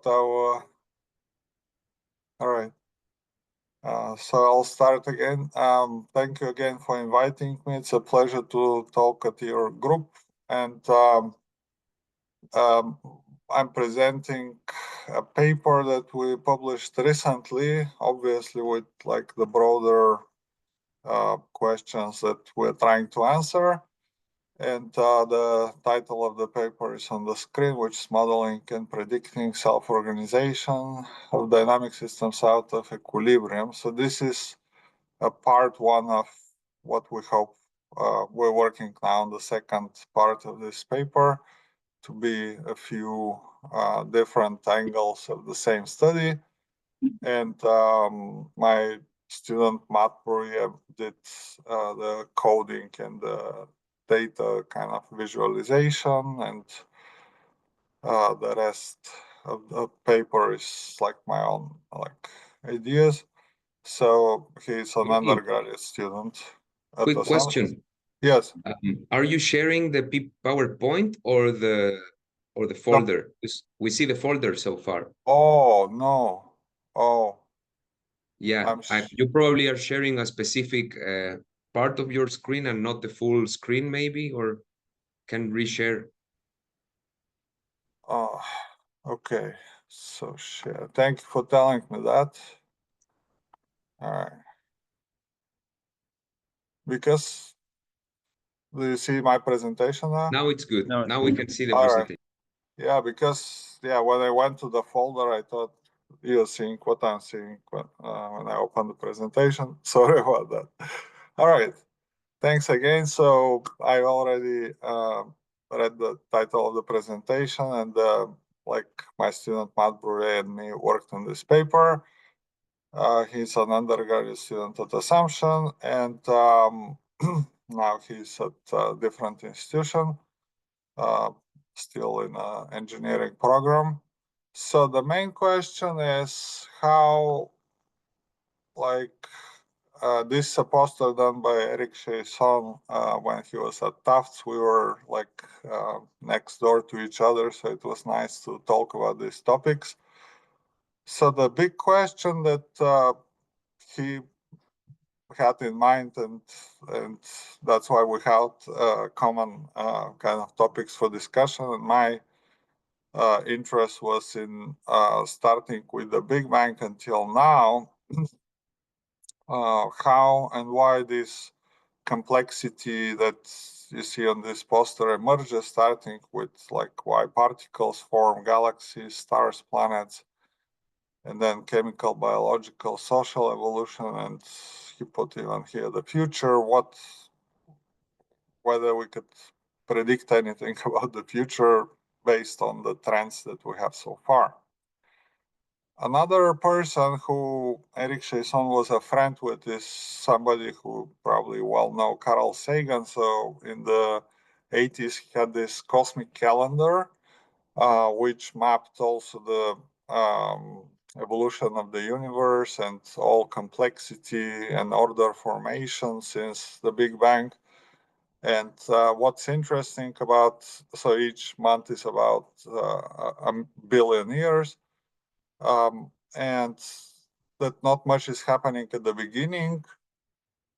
all right. So I'll start again. Thank you again for inviting me. It's a pleasure to talk at your group. And I'm presenting a paper that we published recently, obviously with like the broader questions that we're trying to answer. And the title of the paper is on the screen, which is Modeling and Predicting Self-Organization of Dynamic Systems Out of Equilibrium. So this is a part one of what we hope we're working now on the second part of this paper to be a few different angles of the same study. And my student Matt Poria did the coding and the data kind of visualization, and the rest of the paper is like my own like ideas. So he's an undergraduate student at Quick the question. Yes. Are you sharing the PowerPoint or the folder? We see the folder so far. Oh no. Oh. Yeah, you probably are sharing a specific part of your screen and not the full screen, maybe, or can reshare. Oh, okay. So share. Thank you for telling me that. All right. Because do you see my presentation now? Now it's good. No, now we can see the All presentation. Right. Yeah, because when I went to the folder, I thought you're seeing what I'm seeing when I open the presentation. Sorry about that. All right. Thanks again. So I already read the title of the presentation, and like my student Matt Poria and me worked on this paper. He's an undergraduate student at Assumption, and now he's at a different institution, still in an engineering program. So the main question is how, like, this is a poster done by Eric Chaisson when he was at Tufts. We were like next door to each other, so it was nice to talk about these topics. So the big question that he had in mind, and that's why we had common kind of topics for discussion. And my interest was in starting with the Big Bang until now. How and why this complexity that you see on this poster emerges, starting with like why particles form galaxies, stars, planets, and then chemical, biological, social evolution, and he put even here the future. Whether we could predict anything about the future based on the trends that we have so far. Another person who Eric Chaisson was a friend with is somebody who probably well know, Carl Sagan. So in the 80s, he had this cosmic calendar, which mapped also the evolution of the universe and all complexity and order formation since the Big Bang. And what's interesting about, so each month is about a billion years. And that not much is happening at the beginning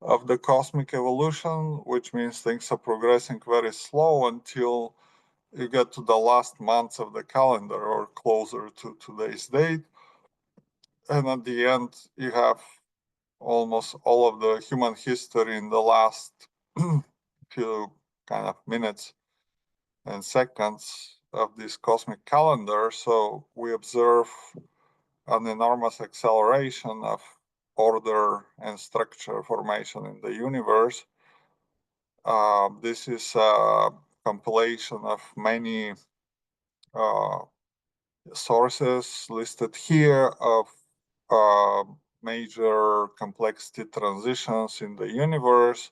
of the cosmic evolution, which means things are progressing very slow until you get to the last months of the calendar or closer to today's date. And at the end, you have almost all of the human history in the last few kind of minutes and seconds of this cosmic calendar. So we observe an enormous acceleration of order and structure formation in the universe. This is a compilation of many sources listed here of major complexity transitions in the universe.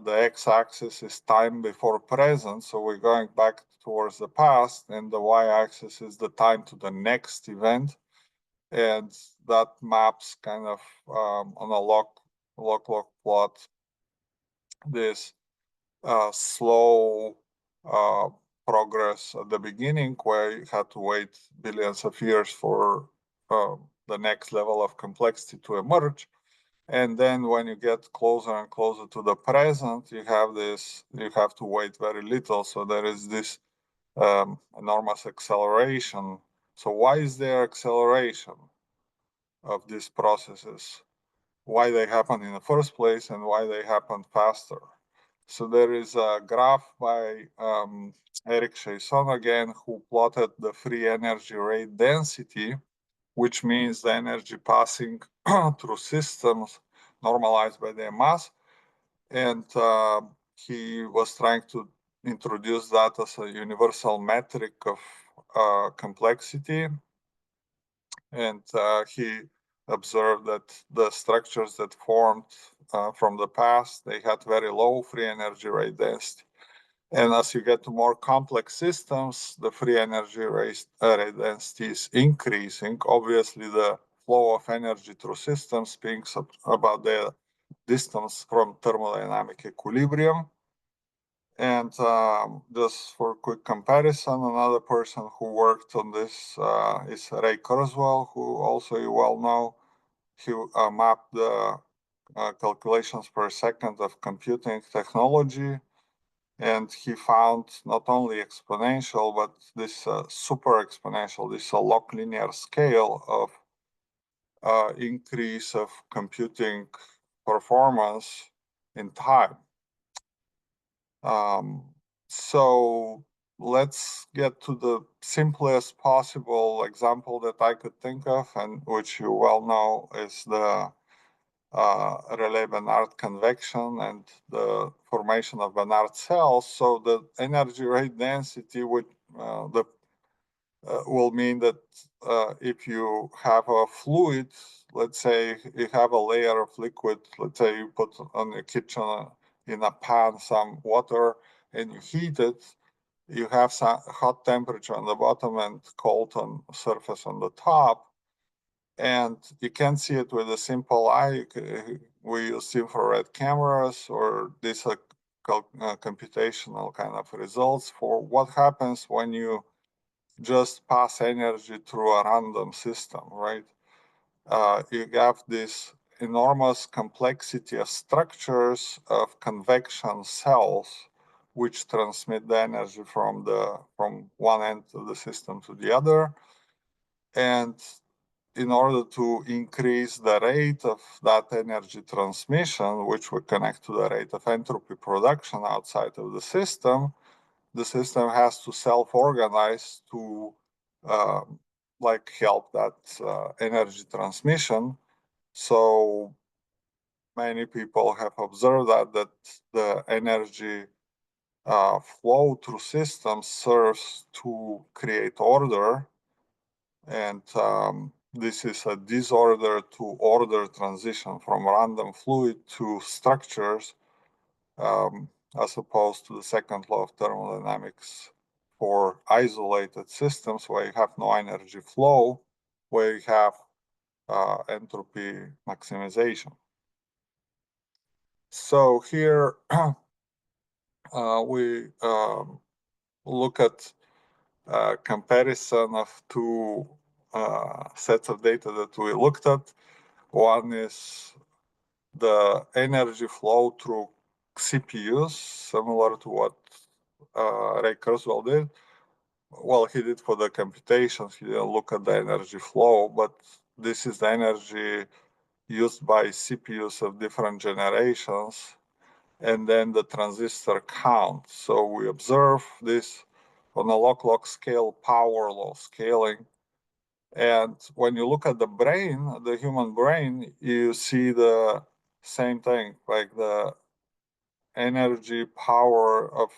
The x-axis is time before present, so we're going back towards the past, and the y-axis is the time to the next event. And that maps kind of on a log plot this slow progress at the beginning, where you had to wait billions of years for the next level of complexity to emerge. And then when you get closer and closer to the present, you have to wait very little. So there is this enormous acceleration. So why is there acceleration of these processes? Why they happen in the first place and why they happen faster? So there is a graph by Eric Chaisson again, who plotted the free energy rate density, which means the energy passing through systems normalized by their mass. And he was trying to introduce that as a universal metric of complexity. And he observed that the structures that formed from the past, they had very low free energy rate density. And as you get to more complex systems, the free energy rate density is increasing. Obviously, the flow of energy through systems speaks about the distance from thermodynamic equilibrium. And just for quick comparison, another person who worked on this is Ray Kurzweil, who also you well know. He mapped the calculations per second of computing technology, and he found not only exponential, but this super exponential, this log linear scale of increase of computing performance in time. So let's get to the simplest possible example that I could think of, and which you well know is the Rayleigh-Bénard convection and the formation of Bénard cells. So the energy rate density would will mean that if you have a fluid, let's say you have a layer of liquid, let's say you put on your kitchen in a pan some water and you heat it, you have some hot temperature on the bottom and cold on surface on the top. And you can see it with a simple eye. We use infrared cameras or these computational kind of results for what happens when you just pass energy through a random system, right? You have this enormous complexity of structures of convection cells, which transmit the energy from one end of the system to the other. And in order to increase the rate of that energy transmission, which we connect to the rate of entropy production outside of the system has to self-organize to help that energy transmission. So many people have observed that the energy flow through systems serves to create order, and this is a disorder to order transition from random fluid to structures, as opposed to the second law of thermodynamics for isolated systems where you have no energy flow, where you have entropy maximization. So here we look at comparison of two sets of data that we looked at. One is the energy flow through CPUs, similar to what Ray Kurzweil did. Well, he did for the computations, he didn't look at the energy flow, but this is the energy used by CPUs of different generations, and then the transistor count. So we observe this on a log-log scale, power law scaling. And when you look at the brain, the human brain, you see the same thing, like the energy power of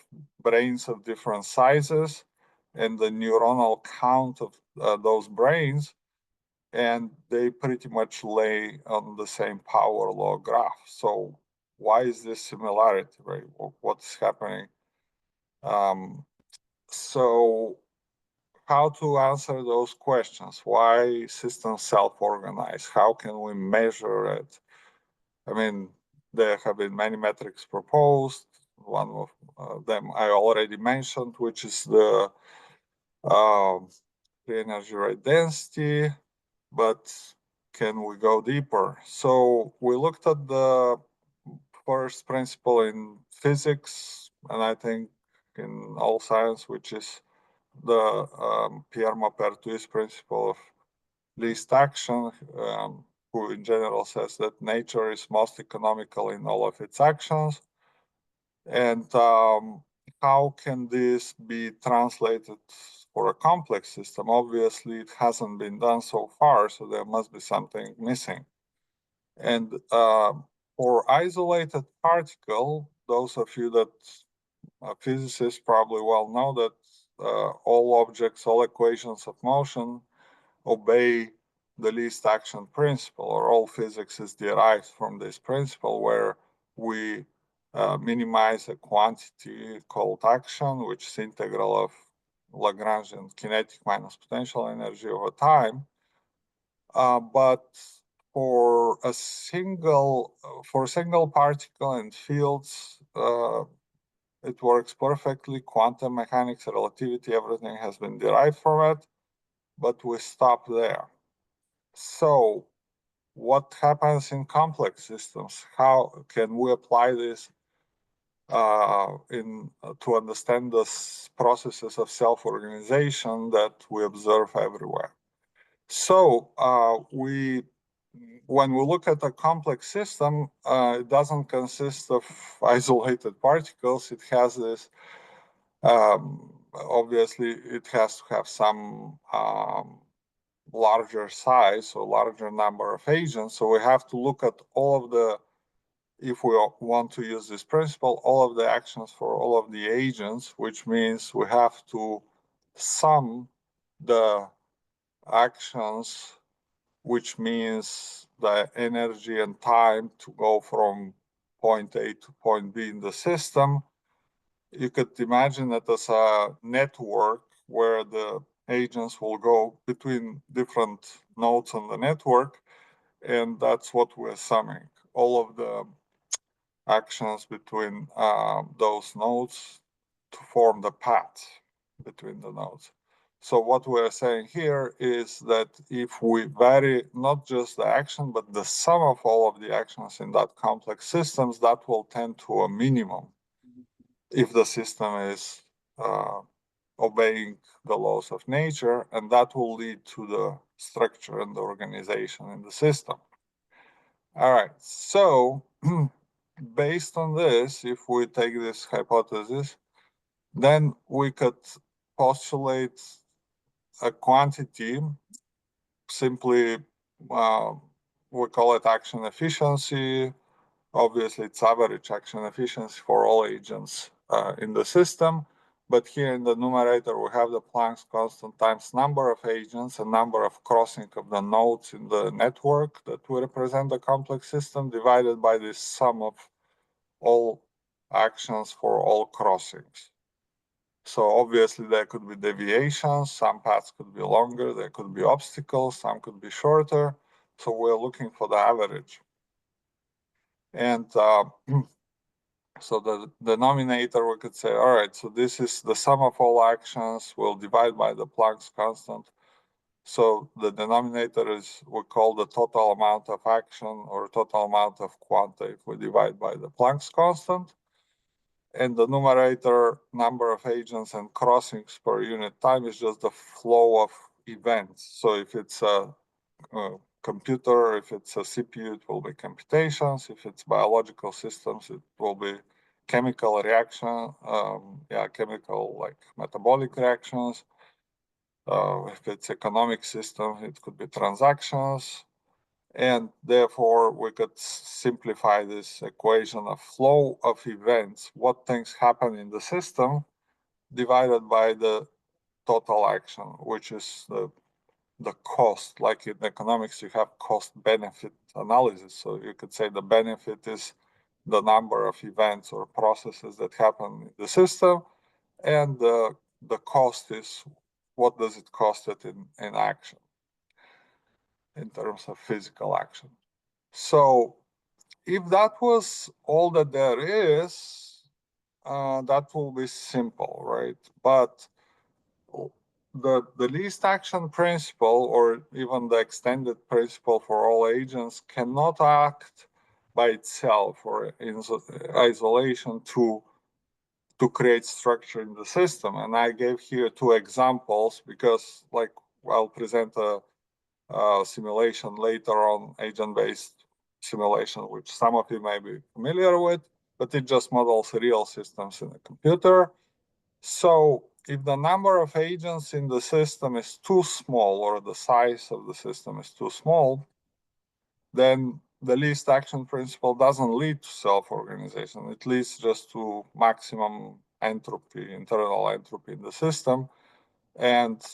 brains of different sizes and the neuronal count of those brains, and they pretty much lay on the same power law graph. So why is this similarity, right? What's happening? So how to answer those questions? Why systems self-organize? How can we measure it? I mean, there have been many metrics proposed. one of them I already mentioned, which is the free energy rate density. But can we go deeper? So we looked at the first principle in physics, and I think in all science, which is the Pierre Maupertuis principle of least action, who in general says that nature is most economical in all of its actions. And how can this be translated for a complex system? Obviously, it hasn't been done so far, so there must be something missing. And for isolated particle, those of you that are physicists probably well know that all objects, all equations of motion obey the least action principle, or all physics is derived from this principle, where we minimize a quantity called action, which is integral of Lagrangian kinetic minus potential energy over time. But for a single particle and fields, it works perfectly. Quantum mechanics, relativity, everything has been derived from it, but we stop there. So what happens in complex systems? How can we apply this to understand the processes of self-organization that we observe everywhere? So when we look at a complex system, it doesn't consist of isolated particles. It has this, obviously, it has to have some larger size or larger number of agents. So we have to look at all of the, if we want to use this principle, all of the actions for all of the agents, which means we have to sum the actions, which means the energy and time to go from point A to point B in the system. You could imagine it as a network where the agents will go between different nodes on the network, and that's what we're summing. All of the actions between those nodes to form the path between the nodes. So what we're saying here is that if we vary not just the action, but the sum of all of the actions in that complex systems, that will tend to a minimum if the system is obeying the laws of nature, and that will lead to the structure and the organization in the system. All right, so based on this, if we take this hypothesis, then we could postulate a quantity, simply we call it action efficiency. Obviously, it's average action efficiency for all agents in the system. But here in the numerator, we have the Planck's constant times number of agents and number of crossing of the nodes in the network that will represent the complex system, divided by this sum of all actions for all crossings. So obviously there could be deviations, some paths could be longer, there could be obstacles, some could be shorter. So we're looking for the average. And so the denominator, we could say, all right, so this is the sum of all actions, we'll divide by the Planck's constant. So the denominator is, we call the total amount of action or total amount of quanta if we divide by the Planck's constant. And the numerator, number of agents and crossings per unit time, is just the flow of events. So if it's a computer, if it's a CPU, it will be computations. If it's biological systems, it will be chemical reaction, chemical like metabolic reactions. If it's economic system, it could be transactions. And therefore, we could simplify this equation of flow of events, what things happen in the system, divided by the total action, which is the cost. Like in economics, you have cost-benefit analysis. So you could say the benefit is the number of events or processes that happen in the system, and the cost is what does it cost it in action, in terms of physical action. So if that was all that there is, that will be simple, right? But the least action principle, or even the extended principle for all agents, cannot act by itself or in isolation to create structure in the system. And I gave here two examples because, like, I'll present a simulation later on, agent-based simulation, which some of you may be familiar with, but it just models real systems in a computer. So if the number of agents in the system is too small, or the size of the system is too small, then the least action principle doesn't lead to self-organization. It leads just to maximum entropy, internal entropy in the system, and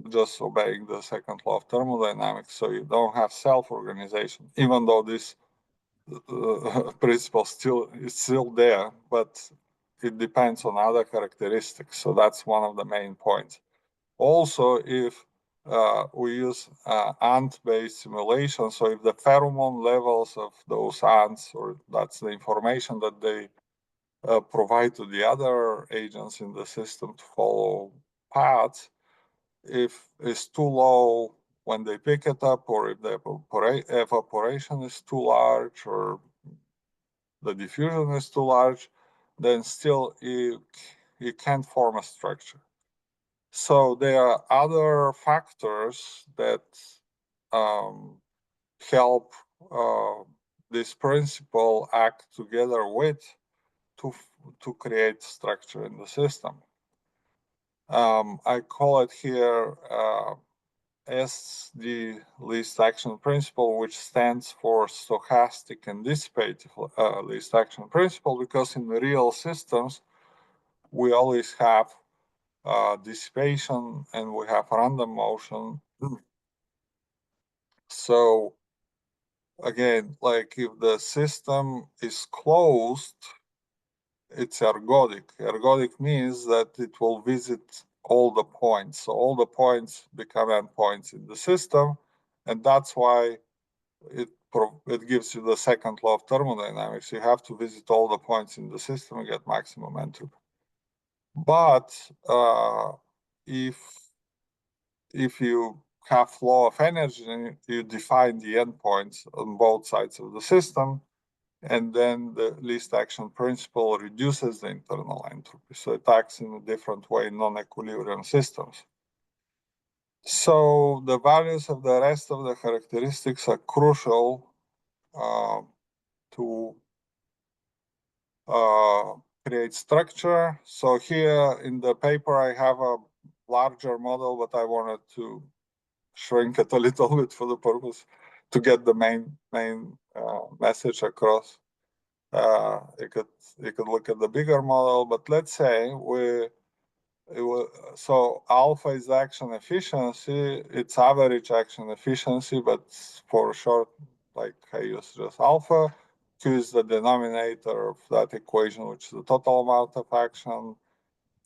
just obeying the second law of thermodynamics. So you don't have self-organization, even though this principle is still there, but it depends on other characteristics. So that's one of the main points. Also, if we use ant-based simulation, so if the pheromone levels of those ants, or that's the information that they provide to the other agents in the system to follow paths, if it's too low when they pick it up, or if the evaporation is too large, or the diffusion is too large, then still you can't form a structure. So there are other factors that help this principle act together with to create structure in the system. I call it here as the least action principle, which stands for stochastic and dissipative least action principle, because in the real systems, we always have dissipation and we have random motion. So again, like if the system is closed, it's ergodic. Ergodic means that it will visit all the points. So all the points become endpoints in the system, and that's why it gives you the second law of thermodynamics. You have to visit all the points in the system and get maximum entropy. But if you have flow of energy, and you define the endpoints on both sides of the system, and then the least action principle reduces the internal entropy. So it acts in a different way in non-equilibrium systems. So the values of the rest of the characteristics are crucial to create structure. So here in the paper, I have a larger model, but I wanted to shrink it a little bit for the purpose to get the main message across. You could look at the bigger model, but let's say so alpha is action efficiency. It's average action efficiency, but for short, like I use just alpha. Q is the denominator of that equation, which is the total amount of action.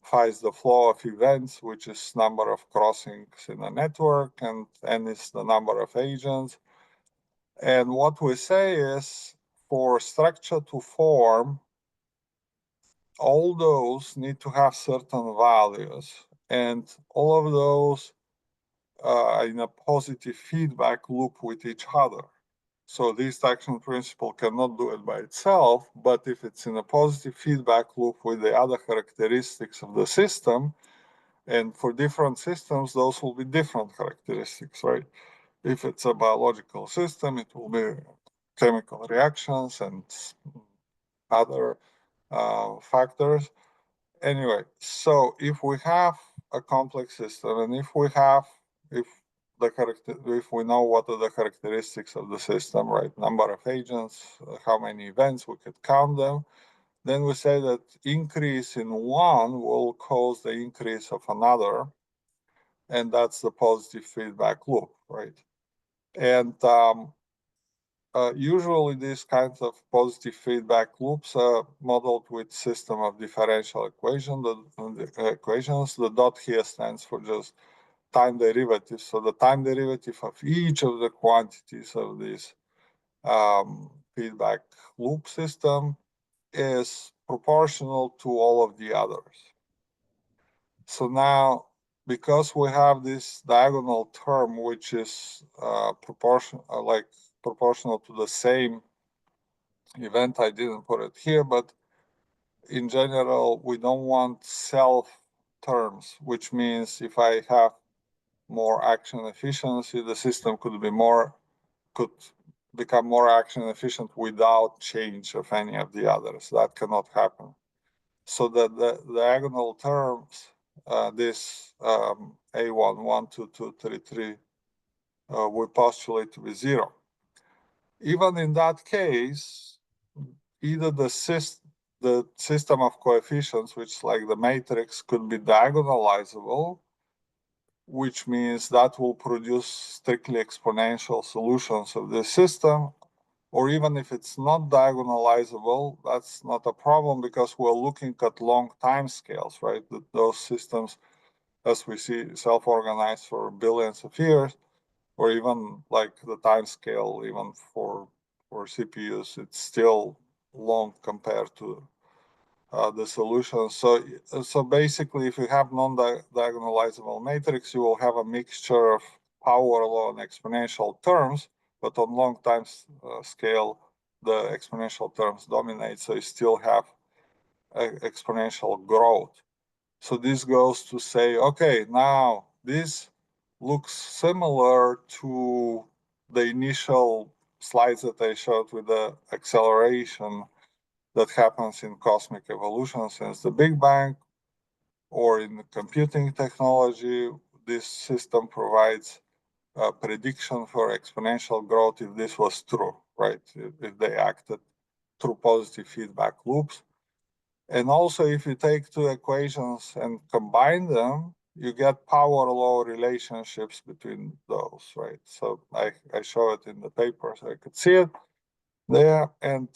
Phi is the flow of events, which is number of crossings in a network, and N is the number of agents. And what we say is, for structure to form, all those need to have certain values, and all of those are in a positive feedback loop with each other. So this action principle cannot do it by itself, but if it's in a positive feedback loop with the other characteristics of the system, and for different systems, those will be different characteristics, right? If it's a biological system, it will be chemical reactions and other factors. Anyway, so if we have a complex system, and if we know what are the characteristics of the system, right? Number of agents, how many events, we could count them. Then we say that increase in one will cause the increase of another, and that's the positive feedback loop, right? And usually these kinds of positive feedback loops are modeled with system of differential equations. The dot here stands for just time derivative. So the time derivative of each of the quantities of this feedback loop system is proportional to all of the others. So now, because we have this diagonal term, which is proportional to the same event, I didn't put it here, but in general, we don't want self terms, which means if I have more action efficiency, the system could become more action efficient without change of any of the others. That cannot happen. So that the diagonal terms, this A1, 1, 2, 2, 3, 3, we postulate to be 0. Even in that case, either the system of coefficients, which is like the matrix, could be diagonalizable, which means that will produce strictly exponential solutions of the system. Or even if it's not diagonalizable, that's not a problem because we're looking at long time scales, right? Those systems, as we see, self-organized for billions of years, or even like the time scale, even for CPUs, it's still long compared to the solution. So basically, if you have non-diagonalizable matrix, you will have a mixture of power law and exponential terms, but on long time scale, the exponential terms dominate, so you still have exponential growth. So this goes to say, okay, now this looks similar to the initial slides that I showed with the acceleration that happens in cosmic evolution since the Big Bang, or in computing technology. This system provides a prediction for exponential growth if this was true, right? If they acted through positive feedback loops. And also, if you take two equations and combine them, you get power law relationships between those, right? So I show it in the paper so I could see it there. And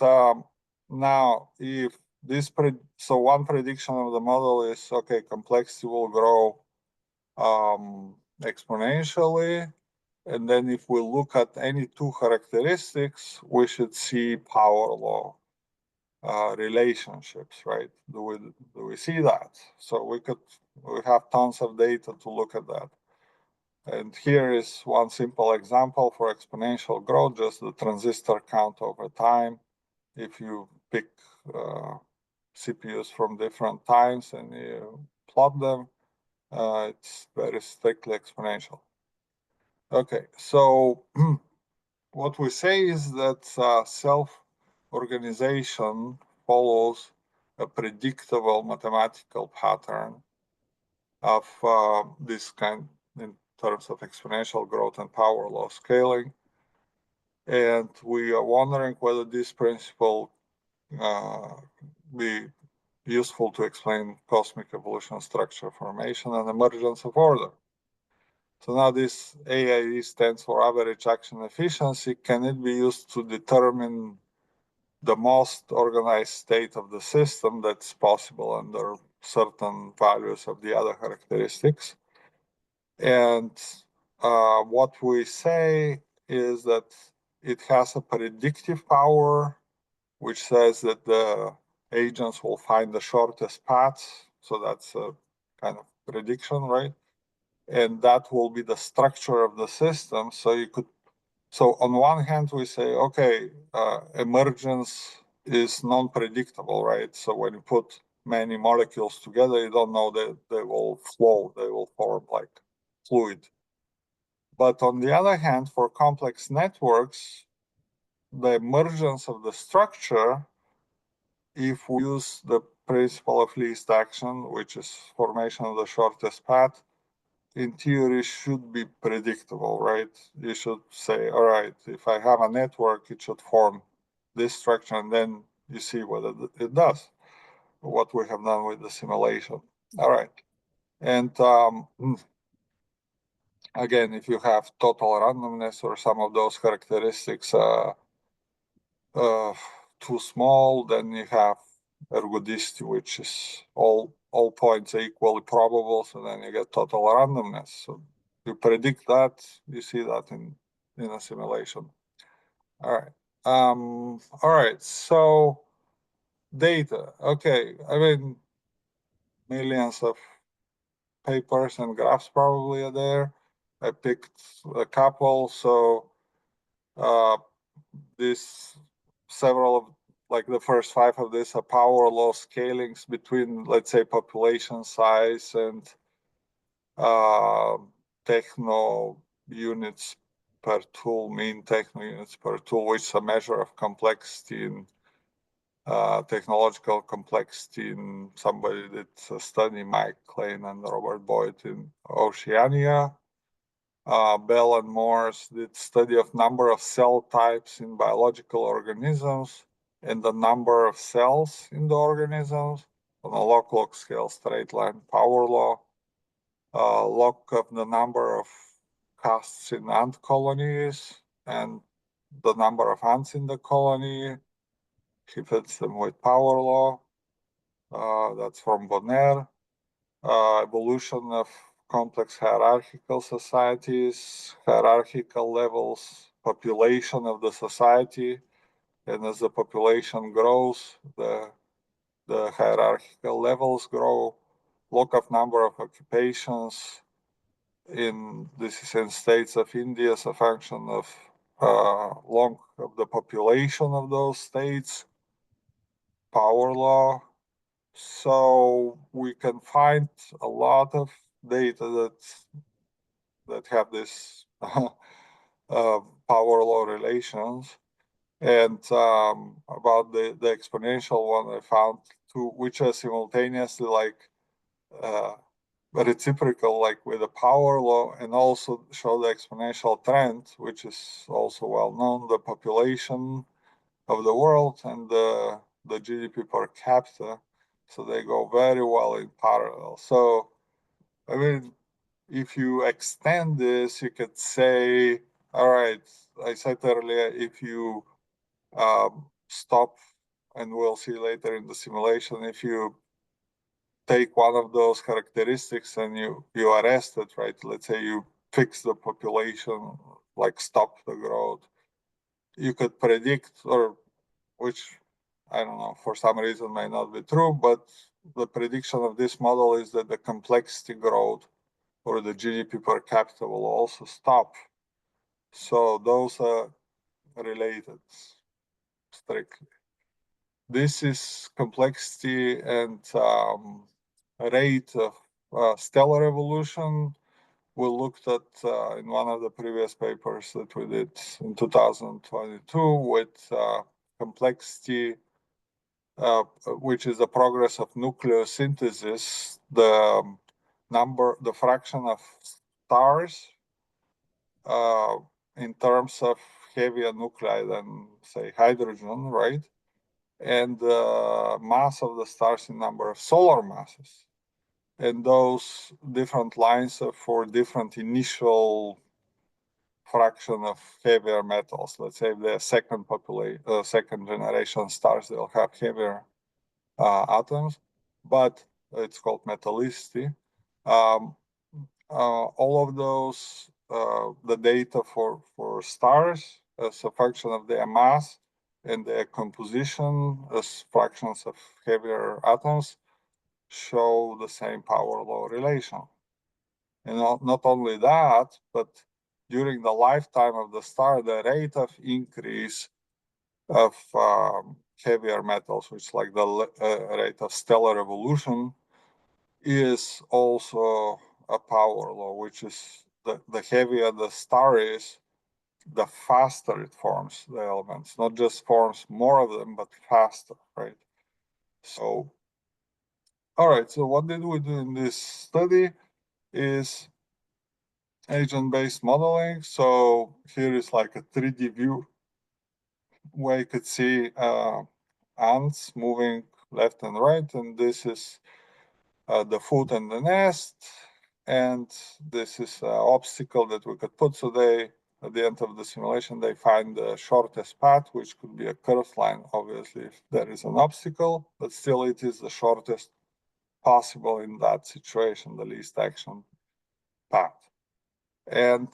now, if this, so one prediction of the model is, okay, complexity will grow exponentially. And then if we look at any two characteristics, we should see power law relationships, right? Do we see that? So we have tons of data to look at that. And here is one simple example for exponential growth, just the transistor count over time. If you pick CPUs from different times and you plot them, it's very strictly exponential. Okay, so what we say is that self-organization follows a predictable mathematical pattern of this kind in terms of exponential growth and power law scaling. And we are wondering whether this principle be useful to explain cosmic evolution, structure formation, and emergence of order. So now this AIE stands for average action efficiency. Can it be used to determine the most organized state of the system that's possible under certain values of the other characteristics? And what we say is that it has a predictive power, which says that the agents will find the shortest paths. So that's a kind of prediction, right? And that will be the structure of the system. So on one hand, we say, okay, emergence is non-predictable, right? So when you put many molecules together, you don't know that they will flow, they will form like fluid. But on the other hand, for complex networks, the emergence of the structure, if we use the principle of least action, which is formation of the shortest path, in theory should be predictable, right? You should say, all right, if I have a network, it should form this structure, and then you see whether it does, what we have done with the simulation. All right. And again, if you have total randomness or some of those characteristics too small, then you have ergodicity, which is all points are equally probable, so then you get total randomness. So you predict that, you see that in a simulation. All right. So data. Okay, I mean, millions of papers and graphs probably are there. I picked a couple, so this several of, like the first 5 of these are power law scalings between, let's say, population size and techno units per tool, mean techno units per tool, which is a measure of complexity in technological complexity. In somebody did a study, Mike Klein and Robert Boyd in Oceania. Bell and Morse did study of number of cell types in biological organisms and the number of cells in the organisms on a log-log scale, straight line power law. Log of the number of casts in ant colonies and the number of ants in the colony. He fits them with power law. That's from Bonner. Evolution of complex hierarchical societies, hierarchical levels, population of the society, and as the population grows, the hierarchical levels grow. Look of number of occupations this is in states of India as a function of long of the population of those states. Power law. So we can find a lot of data that have this power law relations. And about the exponential one, I found 2, which are simultaneously like reciprocal, like with the power law, and also show the exponential trend, which is also well known, the population of the world and the GDP per capita. So they go very well in parallel. So, I mean, if you extend this, you could say, all right, I said earlier, if you stop, and we'll see later in the simulation, if you take one of those characteristics and you arrest it, right? Let's say you fix the population, like stop the growth, you could predict, or which I don't know, for some reason may not be true, but the prediction of this model is that the complexity growth or the GDP per capita will also stop. So those are related strictly. This is complexity and rate of stellar evolution. We looked at in one of the previous papers that we did in 2022 with complexity, which is the progress of nucleosynthesis, the fraction of stars in terms of heavier nuclei than, say, hydrogen, right? And the mass of the stars in number of solar masses. And those different lines are for different initial fraction of heavier metals. Let's say if they're second generation stars, they'll have heavier atoms, but it's called metallicity. All of those, the data for stars as a function of their mass and their composition as fractions of heavier atoms show the same power law relation. And not only that, but during the lifetime of the star, the rate of increase of heavier metals, which is like the rate of stellar evolution, is also a power law, which is the heavier the star is, the faster it forms the elements, not just forms more of them, but faster, right? So, all right, so what did we do in this study is agent-based modeling. So here is like a 3D view where you could see ants moving left and right, and this is the food and the nest, and this is an obstacle that we could put. So they, at the end of the simulation, they find the shortest path, which could be a curved line, obviously, if there is an obstacle, but still it is the shortest possible in that situation, the least action path. And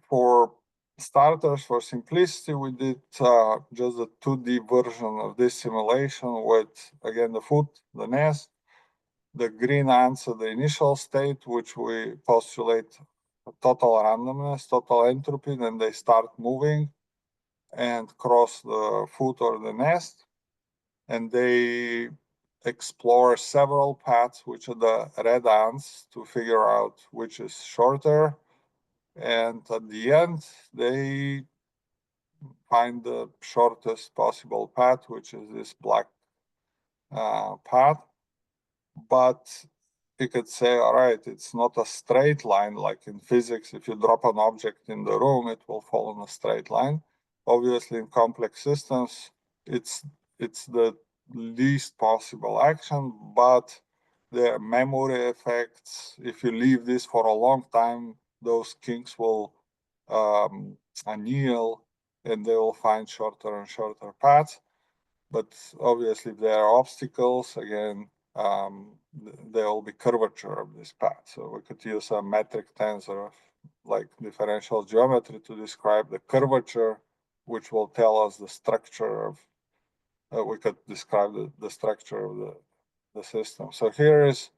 for starters for simplicity, we did just a 2D version of this simulation with, again, the foot, the nest, the green answer, the initial state, which we postulate total randomness, total entropy, then they start moving and cross the foot or the nest, and they explore several paths, which are the red ants, to figure out which is shorter. And at the end, they find the shortest possible path, which is this black path. But you could say, all right, it's not a straight line like in physics. If you drop an object in the room, it will fall in a straight line. Obviously, in complex systems, it's the least possible action, but the memory effects, if you leave this for a long time, those kinks will annihilate and they will find shorter and shorter paths. But obviously, if there are obstacles, again, there will be curvature of this path. So we could use a metric tensor of like differential geometry to describe the curvature, which will tell us the structure of, we could describe the structure of the system. So here is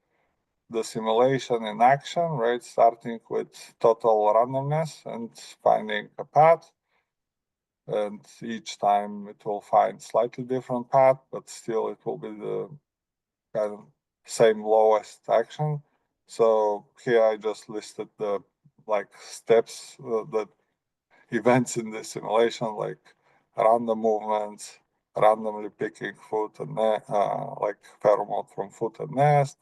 the simulation in action, right? Starting with total randomness and finding a path. And each time it will find slightly different path, but still it will be the kind of same lowest action. So here I just listed the like steps, the events in the simulation, like random movements, randomly picking foot and like pheromone from foot and nest,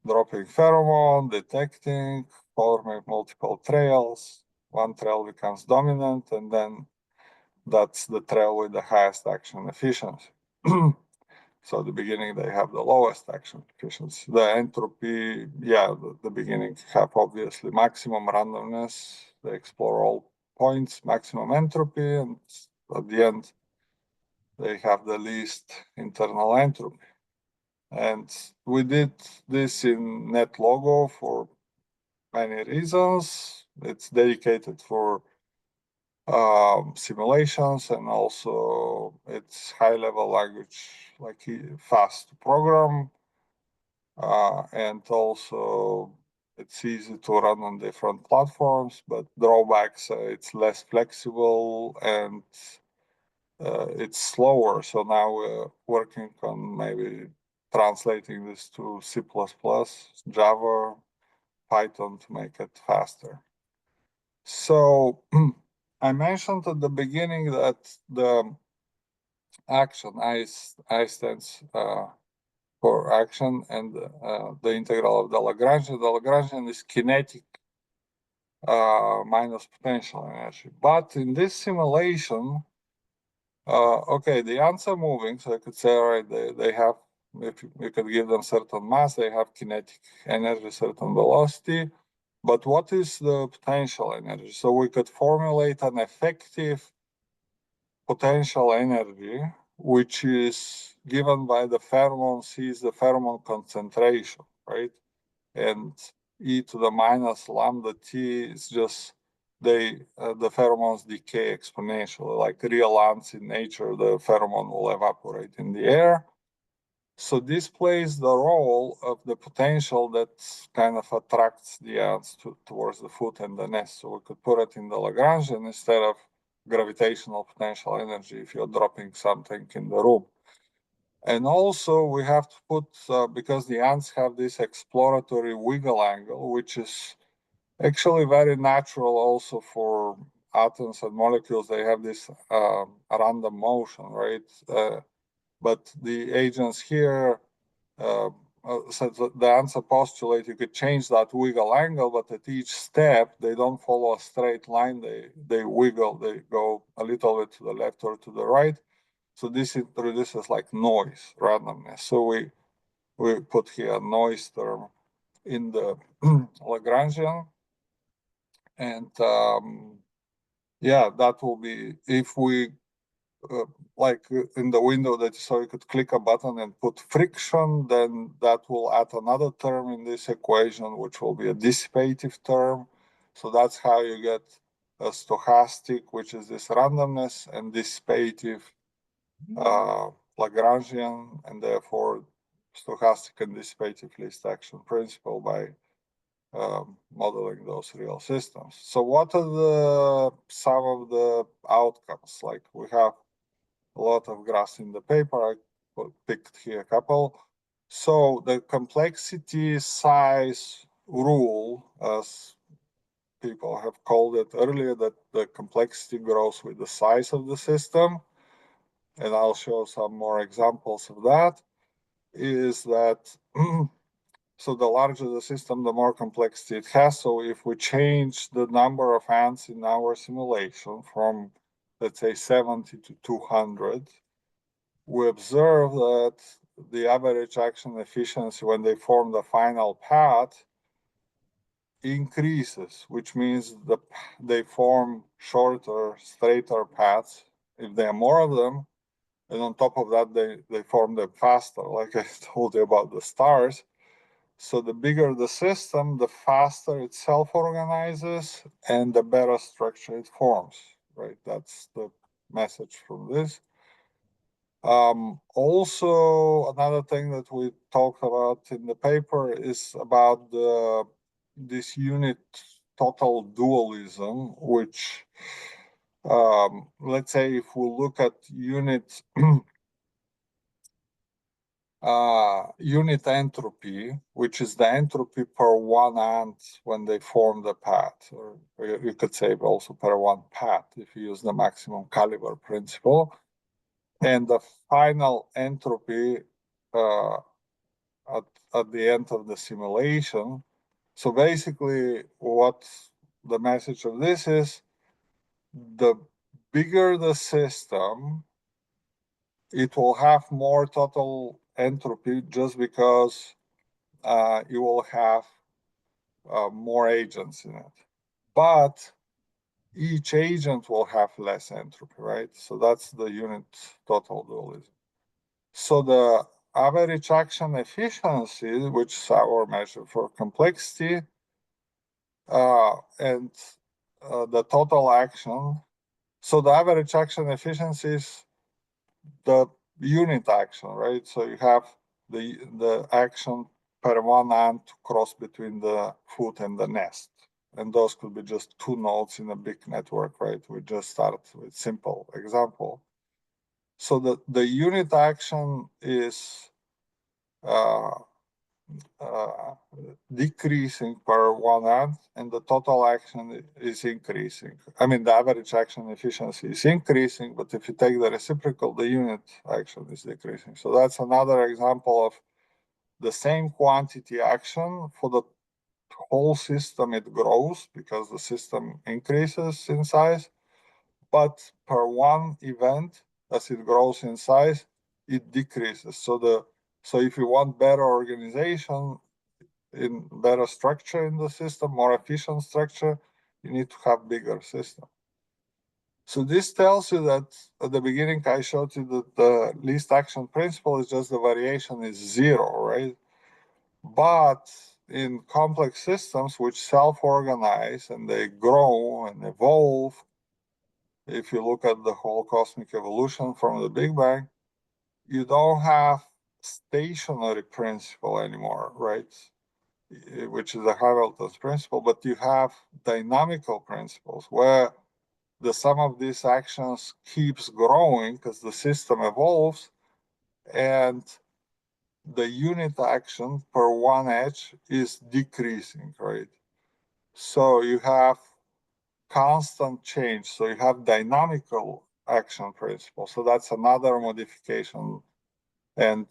dropping pheromone, detecting, forming multiple trails. One trail becomes dominant, and then that's the trail with the highest action efficiency. So at the beginning, they have the lowest action efficiency. The entropy, yeah, the beginning have obviously maximum randomness. They explore all points, maximum entropy, and at the end, they have the least internal entropy. And we did this in NetLogo for many reasons. It's dedicated for simulations, and also it's high-level language, like fast to program, and also it's easy to run on different platforms. But drawbacks, it's less flexible and it's slower. So now we're working on maybe translating this to C++, Java, Python to make it faster. So I mentioned at the beginning that the action, I stands for action, and the integral of the Lagrangian. The Lagrangian is kinetic minus potential energy. But in this simulation, okay, the ants are moving, so I could say, all right, they have, if you could give them certain mass, they have kinetic energy, certain velocity. But what is the potential energy? So we could formulate an effective potential energy, which is given by the pheromone C is the pheromone concentration, right? And e to the minus lambda t is just the pheromones decay exponentially. Like real ants in nature, the pheromone will evaporate in the air. So this plays the role of the potential that kind of attracts the ants towards the foot and the nest. So we could put it in the Lagrangian instead of gravitational potential energy if you're dropping something in the room. And also we have to put, because the ants have this exploratory wiggle angle, which is actually very natural also for atoms and molecules. They have this random motion, right? But the agents here, so the answer postulate, you could change that wiggle angle, but at each step, they don't follow a straight line. They wiggle, they go a little bit to the left or to the right. So this introduces like noise, randomness. So we put here a noise term in the Lagrangian. And yeah, that will be, if we like in the window that so you could click a button and put friction, then that will add another term in this equation, which will be a dissipative term. So that's how you get stochastic, which is this randomness, and dissipative Lagrangian, and therefore stochastic and dissipative least action principle by modeling those real systems. So what are some of the outcomes? Like, we have a lot of graphs in the paper. I picked here a couple. So the complexity size rule, as people have called it earlier, that the complexity grows with the size of the system, and I'll show some more examples of that, is that so the larger the system, the more complexity it has. So if we change the number of ants in our simulation from, let's say, 70 to 200, we observe that the average action efficiency when they form the final path increases, which means they form shorter, straighter paths if there are more of them. And on top of that, they form them faster, like I told you about the stars. So the bigger the system, the faster it self-organizes and the better structure it forms, right? That's the message from this. Also, another thing that we talked about in the paper is about this unit total dualism, which, let's say, if we look at unit unit entropy, which is the entropy per one ant when they form the path, or you could say also per one path if you use the maximum caliber principle, and the final entropy at the end of the simulation. So basically, what the message of this is, the bigger the system, it will have more total entropy just because you will have more agents in it. But each agent will have less entropy, right? So that's the unit total dualism. So the average action efficiency, which is our measure for complexity, and the total action. So the average action efficiency is the unit action, right? So you have the action per one ant to cross between the foot and the nest. And those could be just two nodes in a big network, right? We just start with simple example. So the unit action is decreasing per one ant, and the total action is increasing. I mean, the average action efficiency is increasing, but if you take the reciprocal, the unit action is decreasing. So that's another example of the same quantity action for the whole system. It grows because the system increases in size, but per one event, as it grows in size, it decreases. So if you want better organization, in better structure in the system, more efficient structure, you need to have bigger system. So this tells you that at the beginning I showed you that the least action principle is just the variation is zero, right? But in complex systems which self-organize and they grow and evolve, if you look at the whole cosmic evolution from the Big Bang, you don't have stationary principle anymore, right? Which is the Hamilton's principle, but you have dynamical principles where the sum of these actions keeps growing because the system evolves, and the unit action per one edge is decreasing, right? So you have constant change. So you have dynamical action principle. So that's another modification. And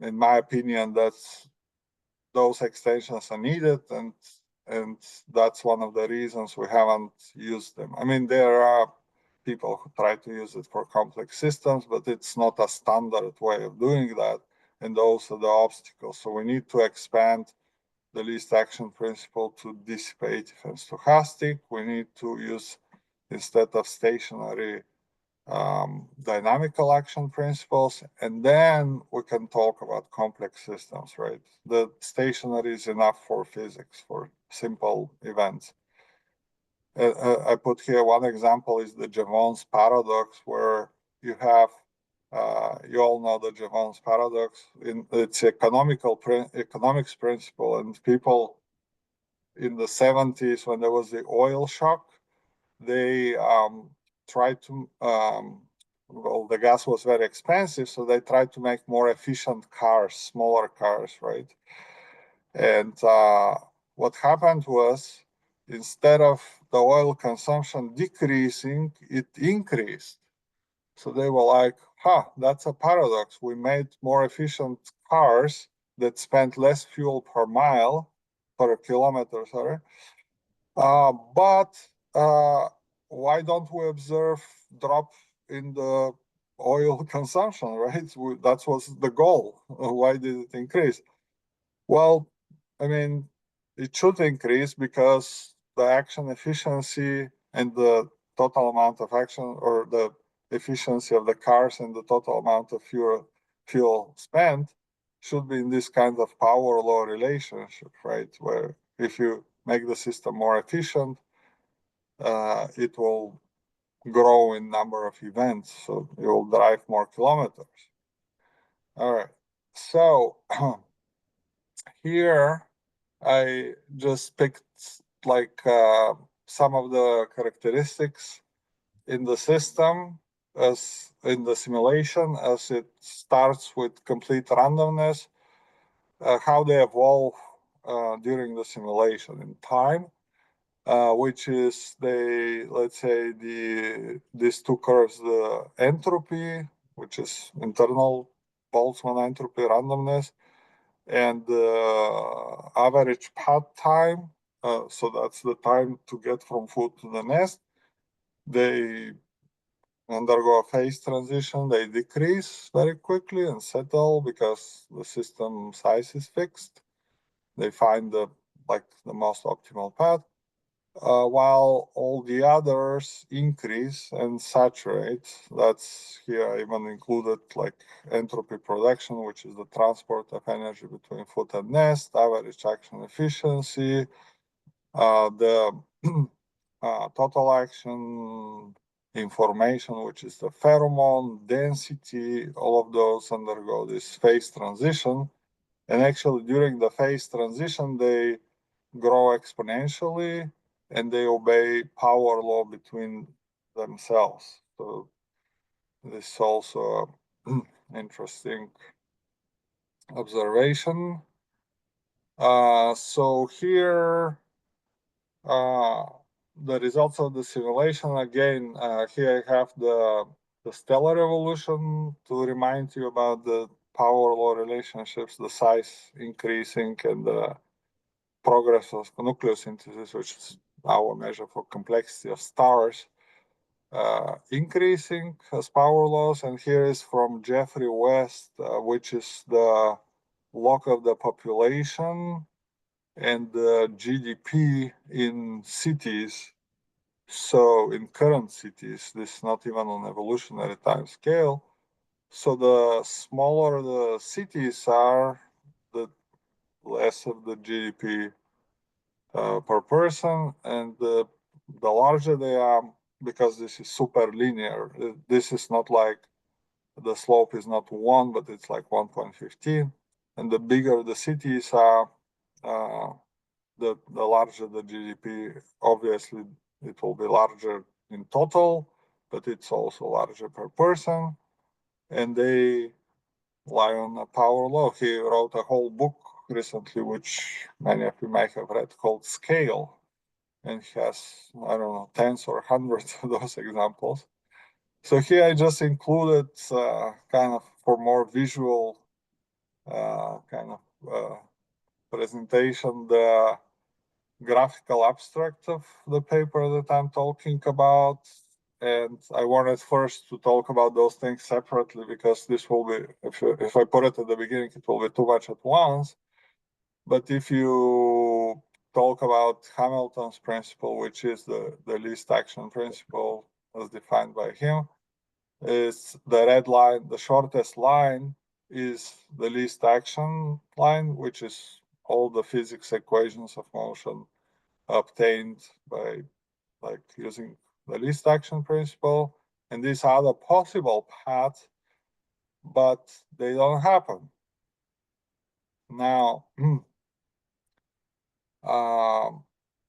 in my opinion, those extensions are needed, and that's one of the reasons we haven't used them. I mean, there are people who try to use it for complex systems, but it's not a standard way of doing that, and those are the obstacles. So we need to expand the least action principle to dissipative and stochastic. We need to use, instead of stationary, dynamical action principles, and then we can talk about complex systems, right? The stationary is enough for physics, for simple events. I put here one example is the Jevons paradox, where you have, you all know the Jevons paradox. It's economics principle, and people in the 70s, when there was the oil shock, they tried to, well, the gas was very expensive, so they tried to make more efficient cars, smaller cars, right? And what happened was, instead of the oil consumption decreasing, it increased. So they were like, that's a paradox. We made more efficient cars that spent less fuel per mile, per kilometer, sorry. But why don't we observe drop in the oil consumption, right? That was the goal. Why did it increase? Well, I mean, it should increase because the action efficiency and the total amount of action, or the efficiency of the cars and the total amount of fuel spent, should be in this kind of power law relationship, right? Where if you make the system more efficient, it will grow in number of events, so it will drive more kilometers. All right, so here I just picked like some of the characteristics in the system as in the simulation, as it starts with complete randomness, how they evolve during the simulation in time, which is let's say these two curves, the entropy, which is internal Boltzmann entropy randomness, and the average path time, so that's the time to get from food to the nest. They undergo a phase transition, they decrease very quickly and settle because the system size is fixed. They find the most optimal path, while all the others increase and saturate. That's here I even included like entropy production, which is the transport of energy between food and nest, average action efficiency, the total action information, which is the pheromone density. All of those undergo this phase transition, and actually during the phase transition they grow exponentially and they obey power law between themselves. So this is also an interesting observation. So here, the results of the simulation, again, here I have the stellar evolution to remind you about the power law relationships, the size increasing and the progress of nucleosynthesis, which is our measure for complexity of stars, increasing as power laws. And here is from Jeffrey West, which is the log of the population and the GDP in cities. So in current cities, this is not even on evolutionary time scale. So the smaller the cities are, the less of the GDP per person, and the larger they are, because this is super linear. This is not like the slope is not 1, but it's like 1.15. And the bigger the cities are, the larger the GDP. Obviously, it will be larger in total, but it's also larger per person. And they lie on a power law. He wrote a whole book recently, which many of you might have read, called Scale. And he has, I don't know, tens or hundreds of those examples. So here I just included kind of for more visual kind of presentation, the graphical abstract of the paper that I'm talking about. And I wanted first to talk about those things separately, because this will be, if I put it at the beginning, it will be too much at once. But if you talk about Hamilton's principle, which is the least action principle as defined by him, is the red line, the shortest line is the least action line, which is all the physics equations of motion obtained by like using the least action principle, and these are the possible paths, but they don't happen. Now,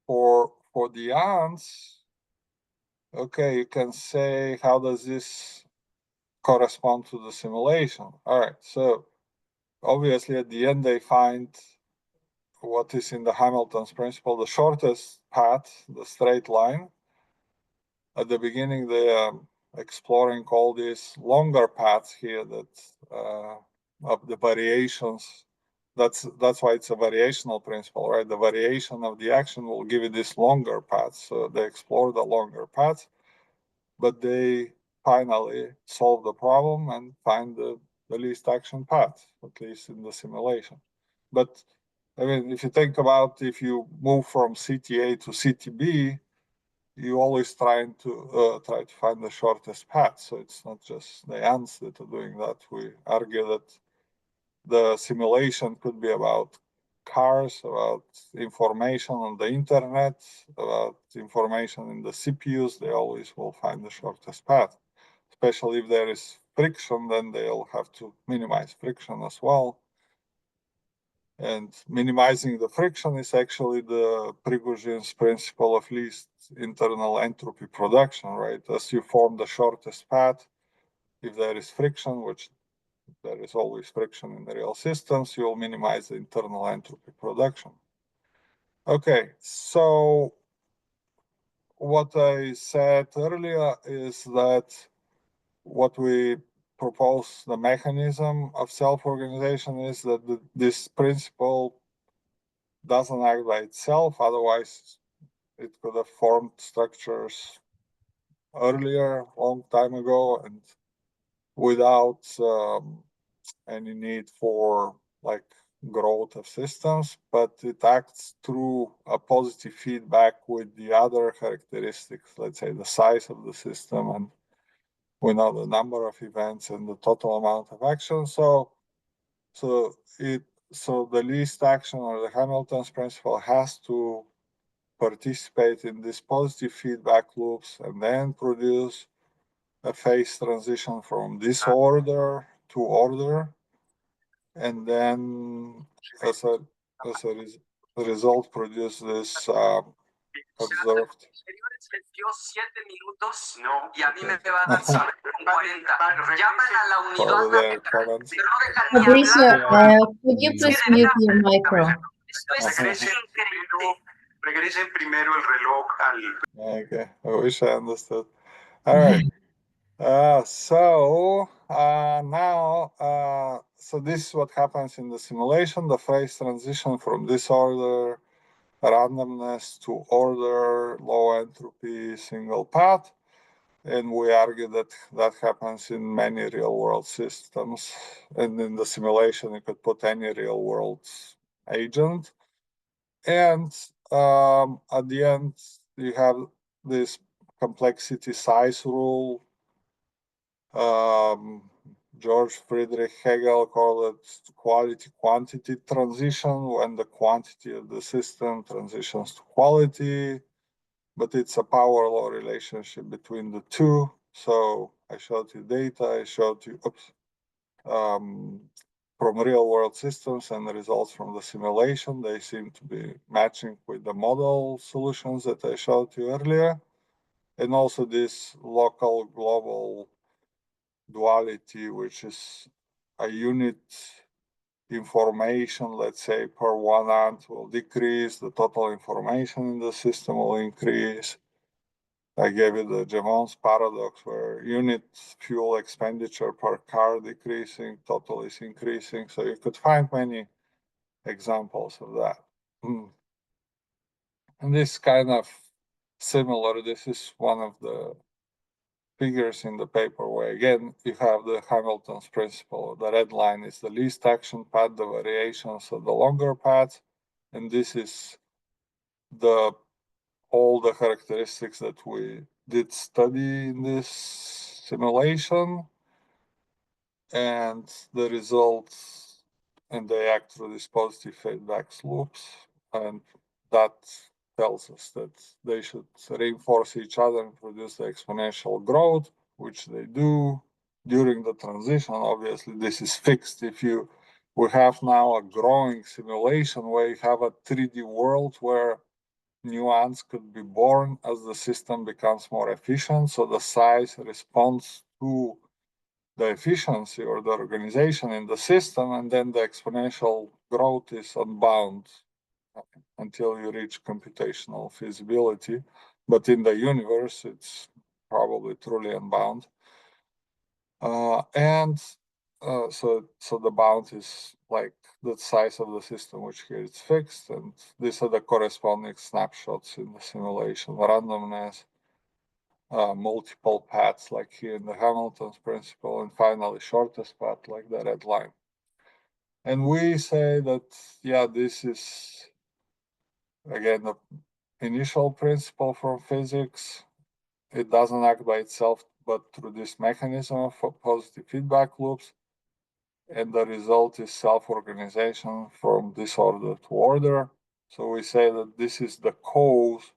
for the ants, okay, you can say, how does this correspond to the simulation? All right, so obviously at the end they find what is in the Hamilton's principle, the shortest path, the straight line. At the beginning, they are exploring all these longer paths here that of the variations. That's why it's a variational principle, right? The variation of the action will give you this longer path. So they explore the longer path, but they finally solve the problem and find the least action path, at least in the simulation. But I mean, if you think about if you move from CTA to CTB, you always trying to try to find the shortest path. So it's not just the ants that are doing that. We argue that the simulation could be about cars, about information on the internet, about information in the CPUs. They always will find the shortest path. Especially if there is friction, then they'll have to minimize friction as well. And minimizing the friction is actually the Prigozhin's principle of least internal entropy production, right? As you form the shortest path, if there is friction, which there is always friction in the real systems, you'll minimize the internal entropy production. Okay, so what I said earlier is that what we propose, the mechanism of self-organization, is that this principle doesn't act by itself, otherwise it could have formed structures earlier, long time ago, and without any need for like growth of systems, but it acts through a positive feedback with the other characteristics, let's say the size of the system, and we know the number of events and the total amount of action. So the least action, or the Hamilton's principle, has to participate in these positive feedback loops and then produce a phase transition from disorder to order, and then as a result produce this observed. Fabricio, could you please mute your micro? Okay, I wish I understood. All right. So this is what happens in the simulation, the phase transition from disorder, randomness to order, low entropy, single path. And we argue that that happens in many real world systems. And in the simulation, you could put any real world agent. And at the end, you have this complexity size rule. George Friedrich Hegel called it quality-quantity transition, when the quantity of the system transitions to quality, but it's a power law relationship between the two. So I showed you data, I showed you from real world systems and the results from the simulation. They seem to be matching with the model solutions that I showed you earlier. And also this local global duality, which is a unit information, let's say, per one ant will decrease, the total information in the system will increase. I gave you the Jemon's paradox, where unit fuel expenditure per car decreasing, total is increasing. So you could find many examples of that. And this kind of similar, this is one of the figures in the paper where, again, you have the Hamilton's principle. The red line is the least action path, the variations of the longer path. And this is all the characteristics that we did study in this simulation, and the results, and they act through these positive feedback loops, and that tells us that they should reinforce each other and produce the exponential growth, which they do during the transition. Obviously, this is fixed. We have now a growing simulation where you have a 3D world where nuance could be born as the system becomes more efficient. So the size responds to the efficiency or the organization in the system, and then the exponential growth is unbound until you reach computational feasibility. But in the universe, it's probably truly unbound. So the bound is like the size of the system, which here is fixed, and these are the corresponding snapshots in the simulation, randomness, multiple paths like here in the Hamilton's principle, and finally shortest path like the red line. And we say that, yeah, this is again the initial principle from physics. It doesn't act by itself, but through this mechanism of positive feedback loops. And the result is self-organization from disorder to order. So we say that this is the cause,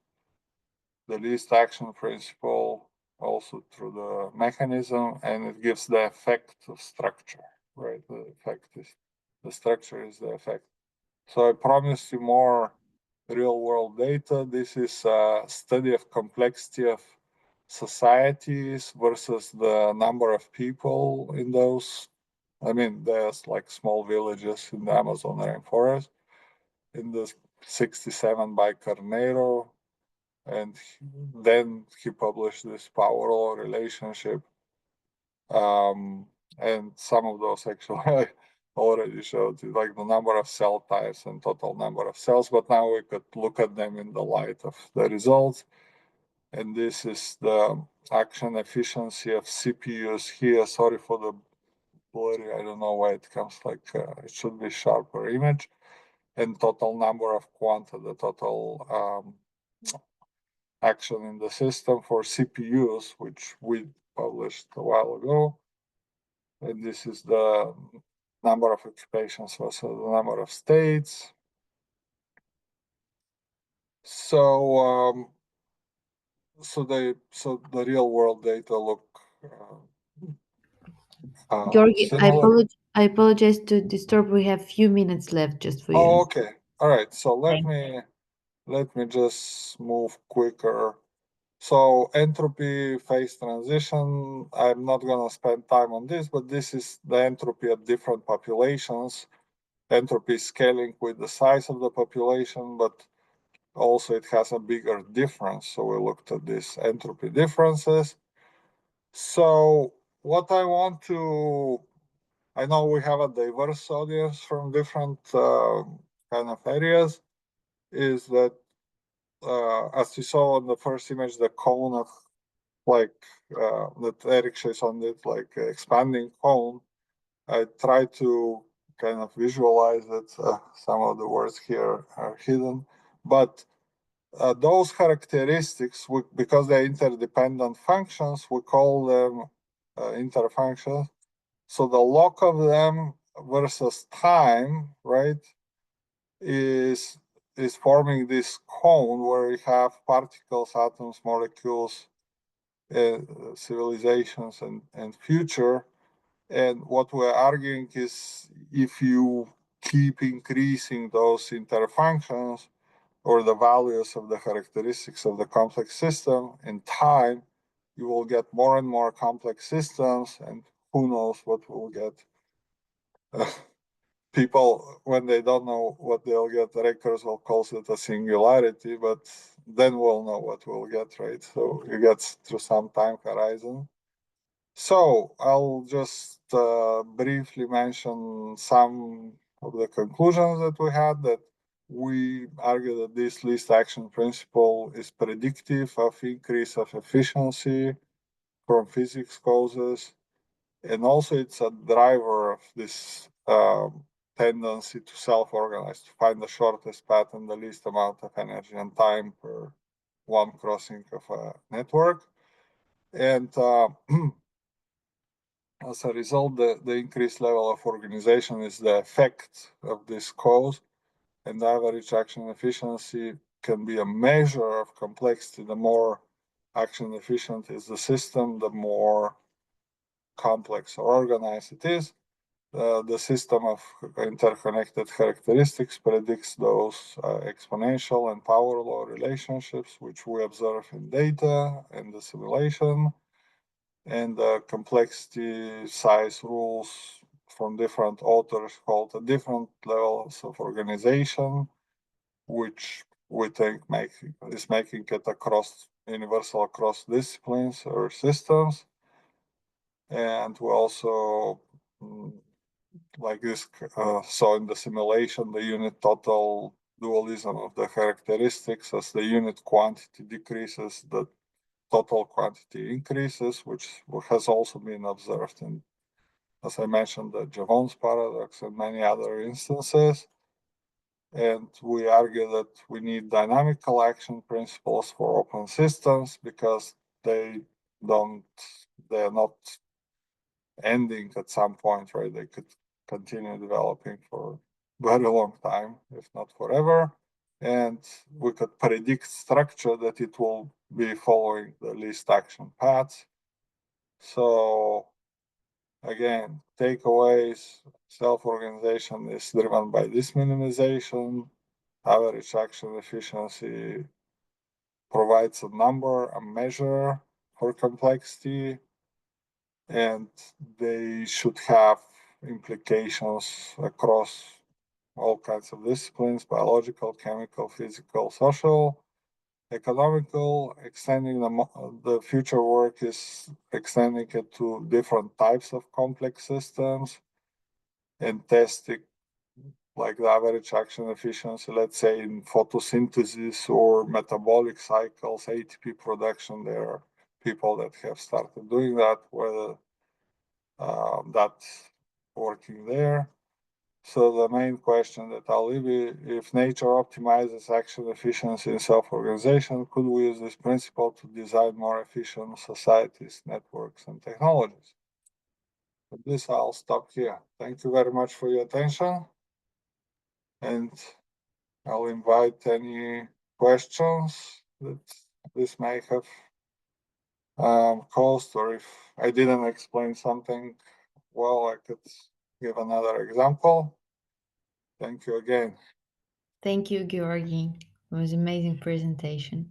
the least action principle, also through the mechanism, and it gives the effect of structure, right? The structure is the effect. So I promised you more real-world data. This is a study of complexity of societies versus the number of people in those. I mean, there's like small villages in the Amazon rainforest. In the 67 by Carneiro, and then he published this power law relationship. And some of those actually I already showed you, like the number of cell types and total number of cells, but now we could look at them in the light of the results. And this is the action efficiency of CPUs here. Sorry for the blurry, I don't know why it comes like, it should be sharper image. And total number of quanta, the total action in the system for CPUs, which we published a while ago. And this is the number of occupations versus the number of states. So the real world data look Georgie, similar. I apologize to disturb. We have few minutes left just for you. Oh, okay. All right. So let me just move quicker. So entropy phase transition, I'm not going to spend time on this, but this is the entropy at different populations. Entropy scaling with the size of the population, but also it has a bigger difference. So we looked at these entropy differences. So what I want to, I know we have a diverse audience from different kind of areas, is that as you saw on the first image, the cone of like that Eric shows on it, like expanding cone. I try to kind of visualize it. Some of the words here are hidden, but those characteristics, because they're interdependent functions, we call them interfunctions. So the log of them versus time, right, is forming this cone where you have particles, atoms, molecules, civilizations, and future. And what we're arguing is if you keep increasing those interfunctions or the values of the characteristics of the complex system in time, you will get more and more complex systems, and who knows what we'll get. People, when they don't know what they'll get, Rekers will call it a singularity, but then we'll know what we'll get, right? So you get through some time horizon. So I'll just briefly mention some of the conclusions that we had, that we argue that this least action principle is predictive of increase of efficiency from physics causes. And also it's a driver of this tendency to self-organize, to find the shortest path and the least amount of energy and time per one crossing of a network. And as a result, the increased level of organization is the effect of this cause, and the average action efficiency can be a measure of complexity. The more action efficient is the system, the more complex or organized it is. The system of interconnected characteristics predicts those exponential and power law relationships, which we observe in data and the simulation, and the complexity size rules from different authors called the different levels of organization, which we think is making it universal across disciplines or systems. And we also, like this, saw in the simulation, the unit total dualism of the characteristics. As the unit quantity decreases, the total quantity increases, which has also been observed in, as I mentioned, the Jevons paradox and many other instances. And we argue that we need dynamical action principles for open systems because they're not ending at some point, right? They could continue developing for a very long time, if not forever. And we could predict structure that it will be following the least action paths. So again, takeaways, self-organization is driven by this minimization. Average action efficiency provides a number, a measure for complexity, and they should have implications across all kinds of disciplines: biological, chemical, physical, social, economical. Extending the future work is extending it to different types of complex systems and testing like the average action efficiency, let's say in photosynthesis or metabolic cycles, ATP production. There are people that have started doing that, whether that's working there. So the main question that I'll leave you, if nature optimizes action efficiency in self-organization, could we use this principle to design more efficient societies, networks, and technologies? With this, I'll stop here. Thank you very much for your attention. And I'll invite any questions that this may have caused, or if I didn't explain something well, I could give another example. Thank you again. Thank you, Georgie. It was an amazing presentation.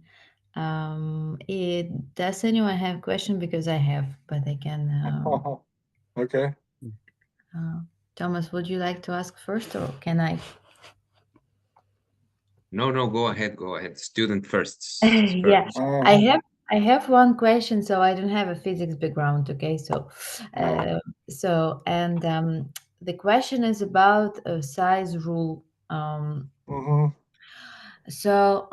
Does anyone have a question? Because I have, but I can. Okay. Thomas, would you like to ask first, or can I? No, go ahead. Student first. Yeah, I have one question. So I don't have a physics background. Okay, so the question is about a size rule. So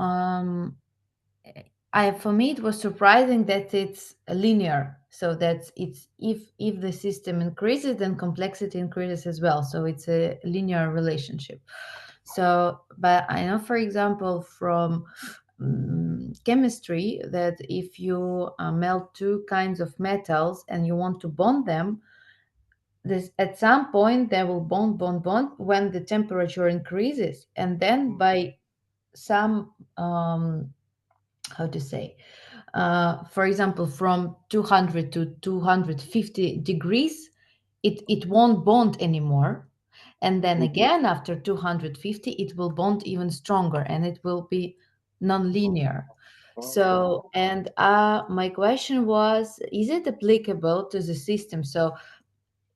for me it was surprising that it's linear. So that it's if the system increases, then complexity increases as well. So it's a linear relationship. So, but I know, for example, from chemistry, that if you melt two kinds of metals and you want to bond them, this at some point they will bond when the temperature increases, and then by some how to say, for example, from 200 to 250 degrees, it won't bond anymore. And then again, after 250, it will bond even stronger and it will be non-linear. So, and my question was, is it applicable to the system? So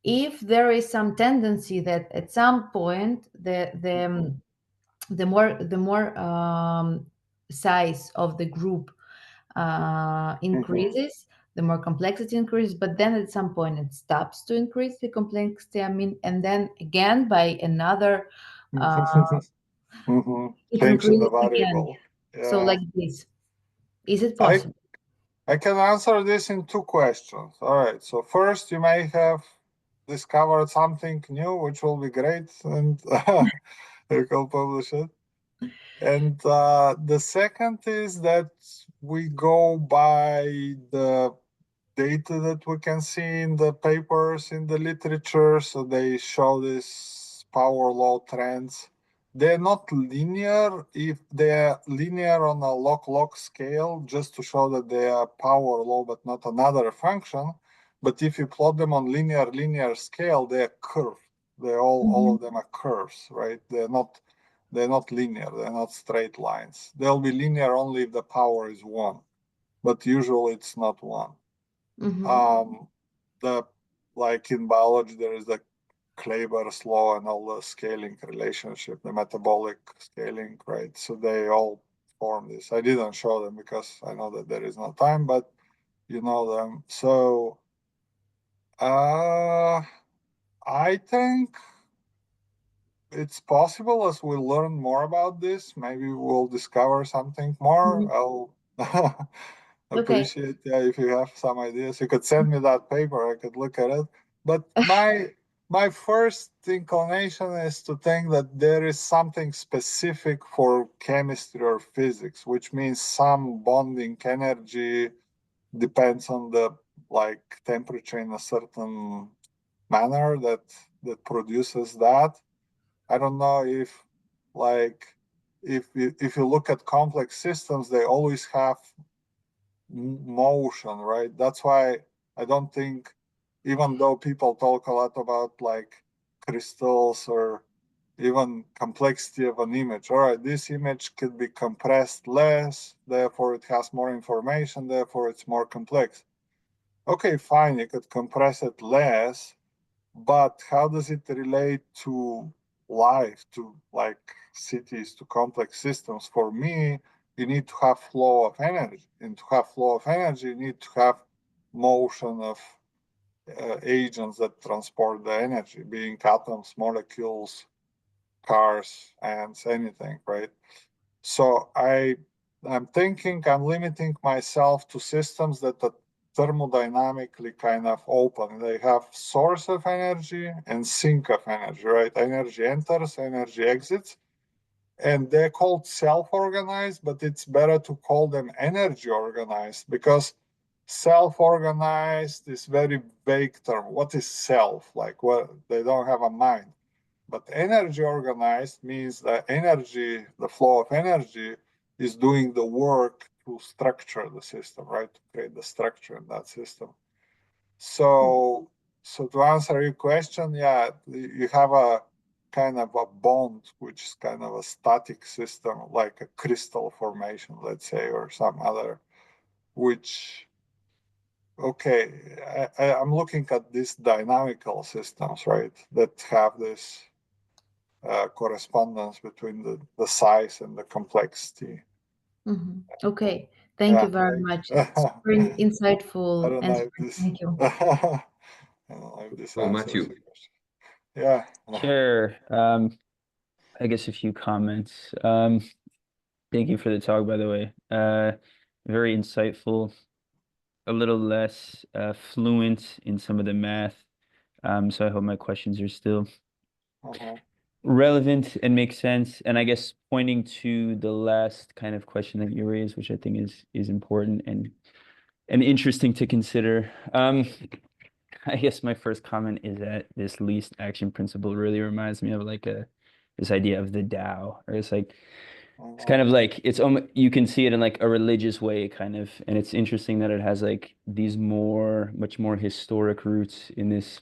if there is some tendency that at some point the more size of the group increases, the more complexity increases, but then at some point it stops to increase the complexity. I mean, and then again by another it Changing the increases again. variable. Yeah. So like this, is it possible? I can answer this in two questions. All right. So first, you may have discovered something new, which will be great, and you can publish it. And the second is that we go by the data that we can see in the papers in the literature. So they show these power law trends they're not linear. If they're linear on a log scale, just to show that they are power law, but not another function. But if you plot them on linear scale, they're curved. They're all of them are curves, right? They're not linear. They're not straight lines. They'll be linear only if the power is 1, but usually it's not 1. Like in biology, there is the Kleber's law and all the scaling relationship, the metabolic scaling, right? So they all form this. I didn't show them because I know that there is no time, but you know them. So I think it's possible as we learn more about this, maybe we'll discover something more. I'll appreciate if you have some ideas. You could send me that paper, I could look at it. But my first inclination is to think that there is something specific for chemistry or physics, which means some bonding energy depends on the temperature in a certain manner that produces that. I don't know if if you look at complex systems, they always have motion, right? That's why I don't think, even though people talk a lot about crystals or even complexity of an image, all right, this image could be compressed less, therefore it has more information, therefore it's more complex. Okay, fine, you could compress it less, but how does it relate to life, to cities, to complex systems? For me, you need to have flow of energy. And to have flow of energy, you need to have motion of agents that transport the energy, being atoms, molecules, cars, ants, anything, right? So I'm thinking I'm limiting myself to systems that are thermodynamically kind of open. They have source of energy and sink of energy, right? Energy enters, energy exits. And they're called self-organized, but it's better to call them energy organized, because self-organized is very vague term. What is self? What, they don't have a mind. But energy organized means that energy, the flow of energy, is doing the work to structure the system, right? To create the structure in that system. So to answer your question, yeah, you have a kind of a bond, which is kind of a static system, like a crystal formation, let's say, or some other, which, okay, I'm looking at these dynamical systems, right, that have this correspondence between the size and the complexity. Okay, thank you very much. Super insightful answer. Thank you. I don't know if this answers Matthew. the question. Yeah. Sure. I guess a few comments. Thank you for the talk, by the way. Very insightful. A little less fluent in some of the math. So I hope my questions are still relevant and make sense. And I guess pointing to the last kind of question that you raised, which I think is important and interesting to consider. I guess my first comment is that this least action principle really reminds me of this idea of the Tao, or it's kind of it's almost, you can see it in a religious way kind of, and it's interesting that it has these much more historic roots in this.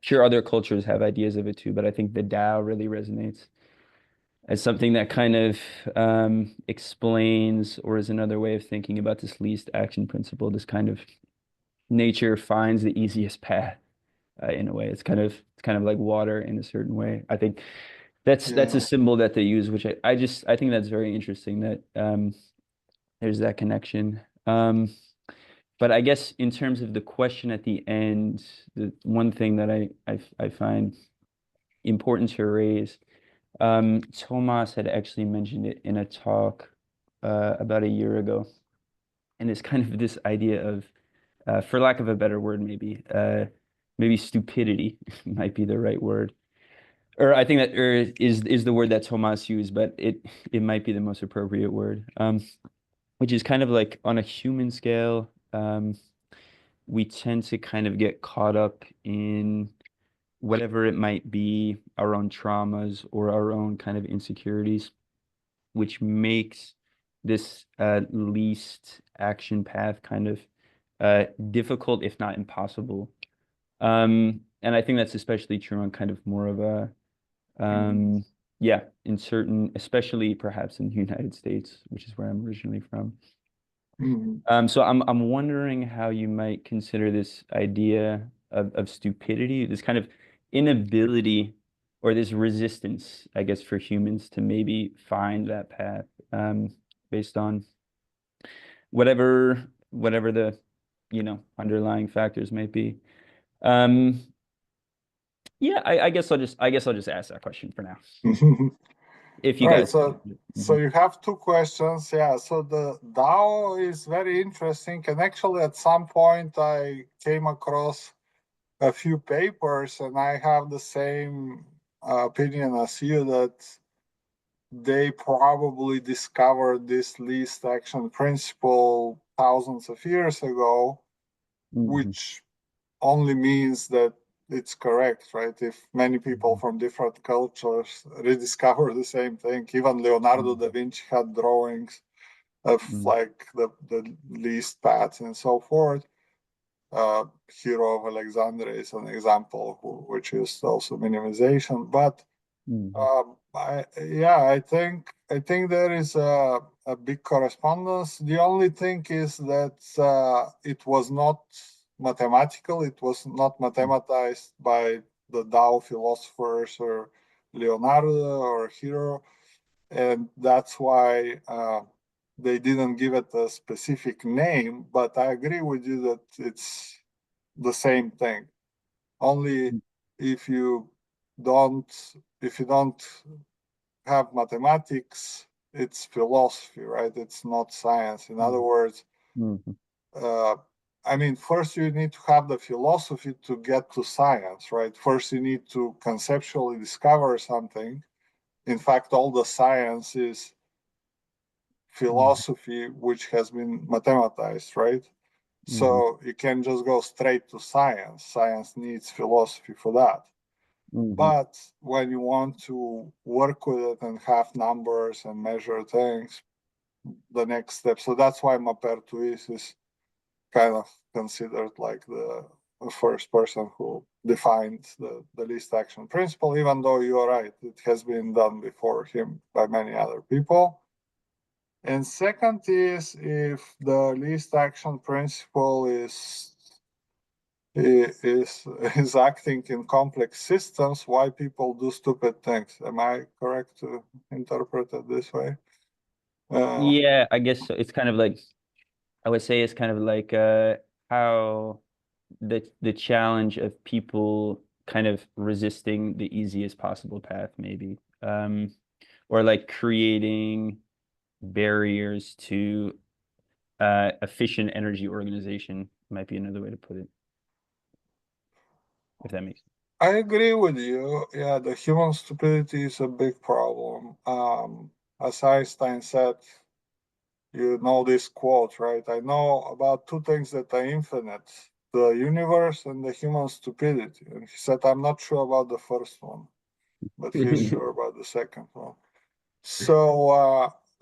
Sure, other cultures have ideas of it too, but I think the Tao really resonates as something that kind of explains, or is another way of thinking about this least action principle, this kind of nature finds the easiest path in a way. It's kind of like water in a certain way. I think that's a symbol that they use, which I think that's very interesting that there's that connection. But I guess in terms of the question at the end, the one thing that I find important to raise, Tomas had actually mentioned it in a talk about a year ago, and it's kind of this idea of, for lack of a better word, maybe stupidity might be the right word, or I think that is the word that Tomas used, but it might be the most appropriate word, which is kind of like on a human scale. We tend to kind of get caught up in whatever it might be, our own traumas or our own kind of insecurities, which makes this least action path kind of difficult, if not impossible. And I think that's especially true on kind of more of a, yeah, in certain, especially perhaps in the United States, which is where I'm originally from. So I'm wondering how you might consider this idea of stupidity, this kind of inability or this resistance, I guess, for humans to maybe find that path, based on whatever the, you know, underlying factors might be. Yeah, I guess I'll just ask that question for now. If you guys. So you have two questions. Yeah, so the DAO is very interesting, and actually at some point I came across a few papers, and I have the same opinion as you, that they probably discovered this least action principle thousands of years ago, which only means that it's correct, right? If many people from different cultures rediscover the same thing, even Leonardo da Vinci had drawings of like the least paths and so forth. Hero of Alexandria is an example which is also minimization, but I think there is a big correspondence. The only thing is that it was not mathematical. It was not mathematized by the Tao philosophers or Leonardo or Hero, and that's why they didn't give it a specific name. But I agree with you that it's the same thing. Only if you don't have mathematics, it's philosophy, right? It's not science. In other words, I mean, first you need to have the philosophy to get to science, right? First you need to conceptually discover something. In fact, all the science is philosophy which has been mathematized, right? So you can't just go straight to science. Science needs philosophy for that. But when you want to work with it and have numbers and measure things, the next step. So that's why Maupertuis is kind of considered like the first person who defined the least action principle, even though you're right, it has been done before him by many other people. And second is, if the least action principle is acting in complex systems, why people do stupid things? Am I correct to interpret it this way? Yeah, I guess so. It's kind of like, I would say it's kind of like how the challenge of people kind of resisting the easiest possible path, maybe, or like creating barriers to efficient energy organization might be another way to put it, if that makes sense. I agree with you. Yeah, the human stupidity is a big problem. As Einstein said, you know this quote, right? I know about two things that are infinite: the universe and the human stupidity. And he said, I'm not sure about the first one, but he's sure about the second one.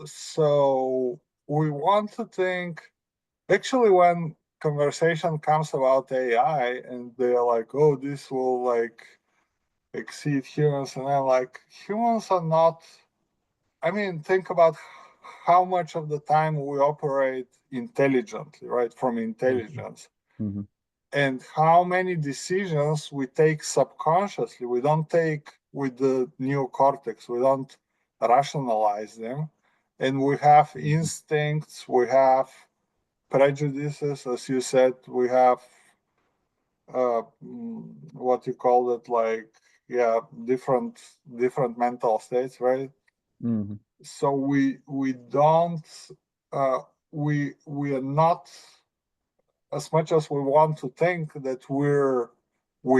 So we want to think, actually, when conversation comes about AI and they're like, oh, this will like exceed humans, and I'm like, humans are not, I mean, think about how much of the time we operate intelligently, right? From intelligence. And how many decisions we take subconsciously. We don't take with the neocortex, we don't rationalize them. And we have instincts, we have prejudices, as you said, we have what you call it, like, yeah, different mental states, right? So we don't we are not, as much as we want to think that we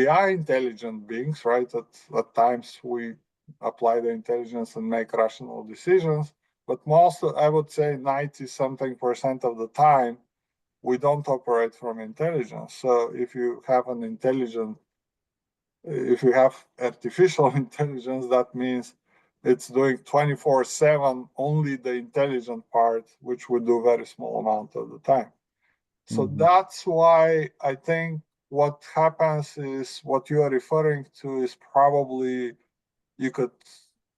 are intelligent beings, right? At times we apply the intelligence and make rational decisions, but most, I would say 90-something% of the time, we don't operate from intelligence. So if you have an intelligent if you have artificial intelligence, that means it's doing 24/7 only the intelligent part, which we do very small amount of the time. So that's why I think what happens is what you are referring to is probably you could,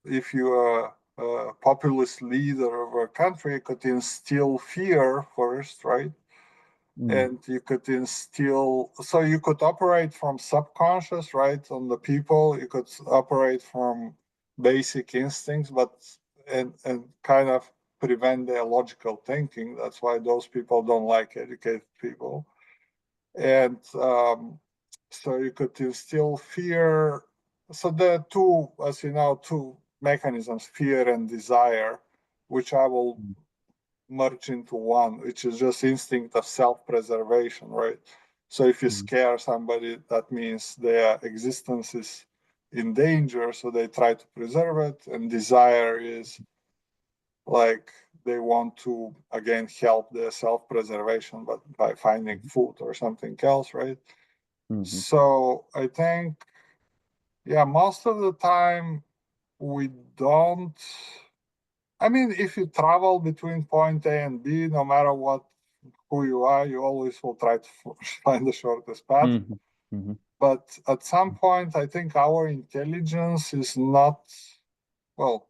if you are a populist leader of a country, you could instill fear first, right? And you could instill, so you could operate from subconscious, right, on the people. You could operate from basic instincts, but and kind of prevent their logical thinking. That's why those people don't like educated people. And so you could instill fear. So there are two, as you know, two mechanisms, fear and desire, which I will merge into one, which is just instinct of self-preservation, right? So if you scare somebody, that means their existence is in danger, so they try to preserve it. And desire is like they want to, again, help their self-preservation, but by finding food or something else, right? So I think, yeah, most of the time we don't, I mean, if you travel between point A and B, no matter who you are, you always will try to find the shortest path. But at some point, I think our intelligence is not, well,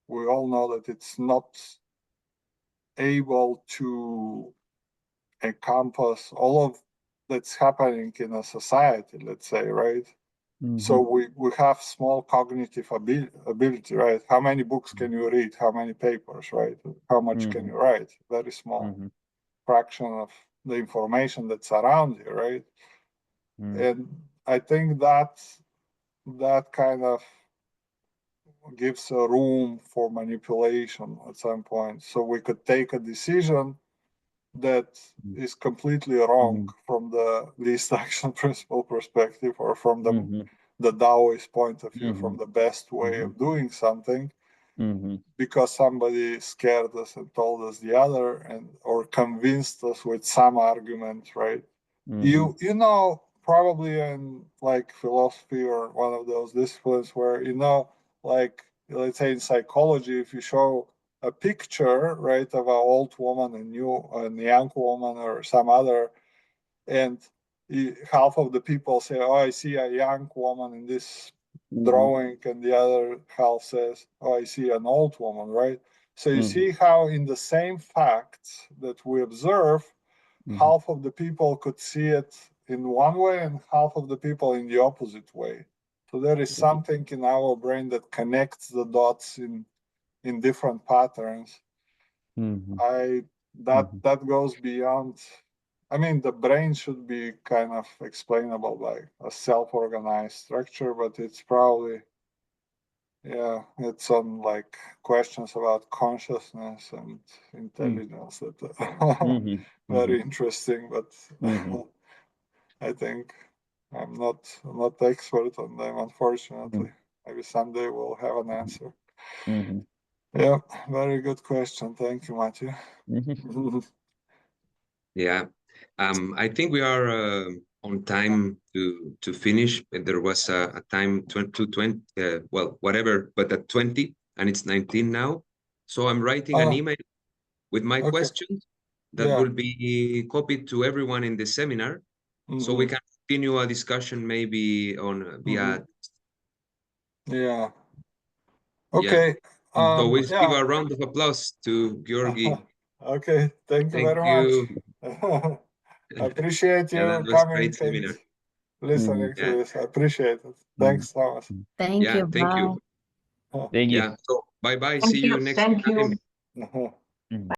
we all know that it's not able to encompass all of that's happening in a society, let's say, right? So we have small cognitive ability, right? How many books can you read? How many papers, right? How much can you write? Very small fraction of the information that's around you, right? And I think that kind of gives a room for manipulation at some point. So we could take a decision that is completely wrong from the least action principle perspective, or from the Taoist point of view, from the best way of doing something, because somebody scared us and told us the other, and or convinced us with some argument, right? You know, probably in like philosophy or one of those disciplines where, you know, like let's say in psychology, if you show a picture, right, of an old woman and a young woman or some other, and half of the people say, oh, I see a young woman in this drawing, and the other half says, oh, I see an old woman, right? So you see how in the same facts that we observe, half of the people could see it in one way and half of the people in the opposite way. So there is something in our brain that connects the dots in different patterns. That goes beyond, I mean, the brain should be kind of explainable by a self-organized structure, but it's probably, yeah, it's on like questions about consciousness and intelligence that very interesting, but I think I'm not expert on them, unfortunately. Maybe someday we'll have an answer. Yeah, very good question. Thank you, Matthew. Yeah, I think we are on time to finish. There was a time 20, well, whatever, but at 20, and it's 19 now. So I'm writing an email with my questions that will be copied to everyone in the seminar, so we can continue a discussion maybe on via. Yeah. Okay. So we give a round of applause to Georgie. Okay. Thank you very much. I appreciate you coming and listening to this. I appreciate it. Thanks, Thomas. Thank you. Thank you. Thank you. Yeah. So bye-bye. See you next time. Bye.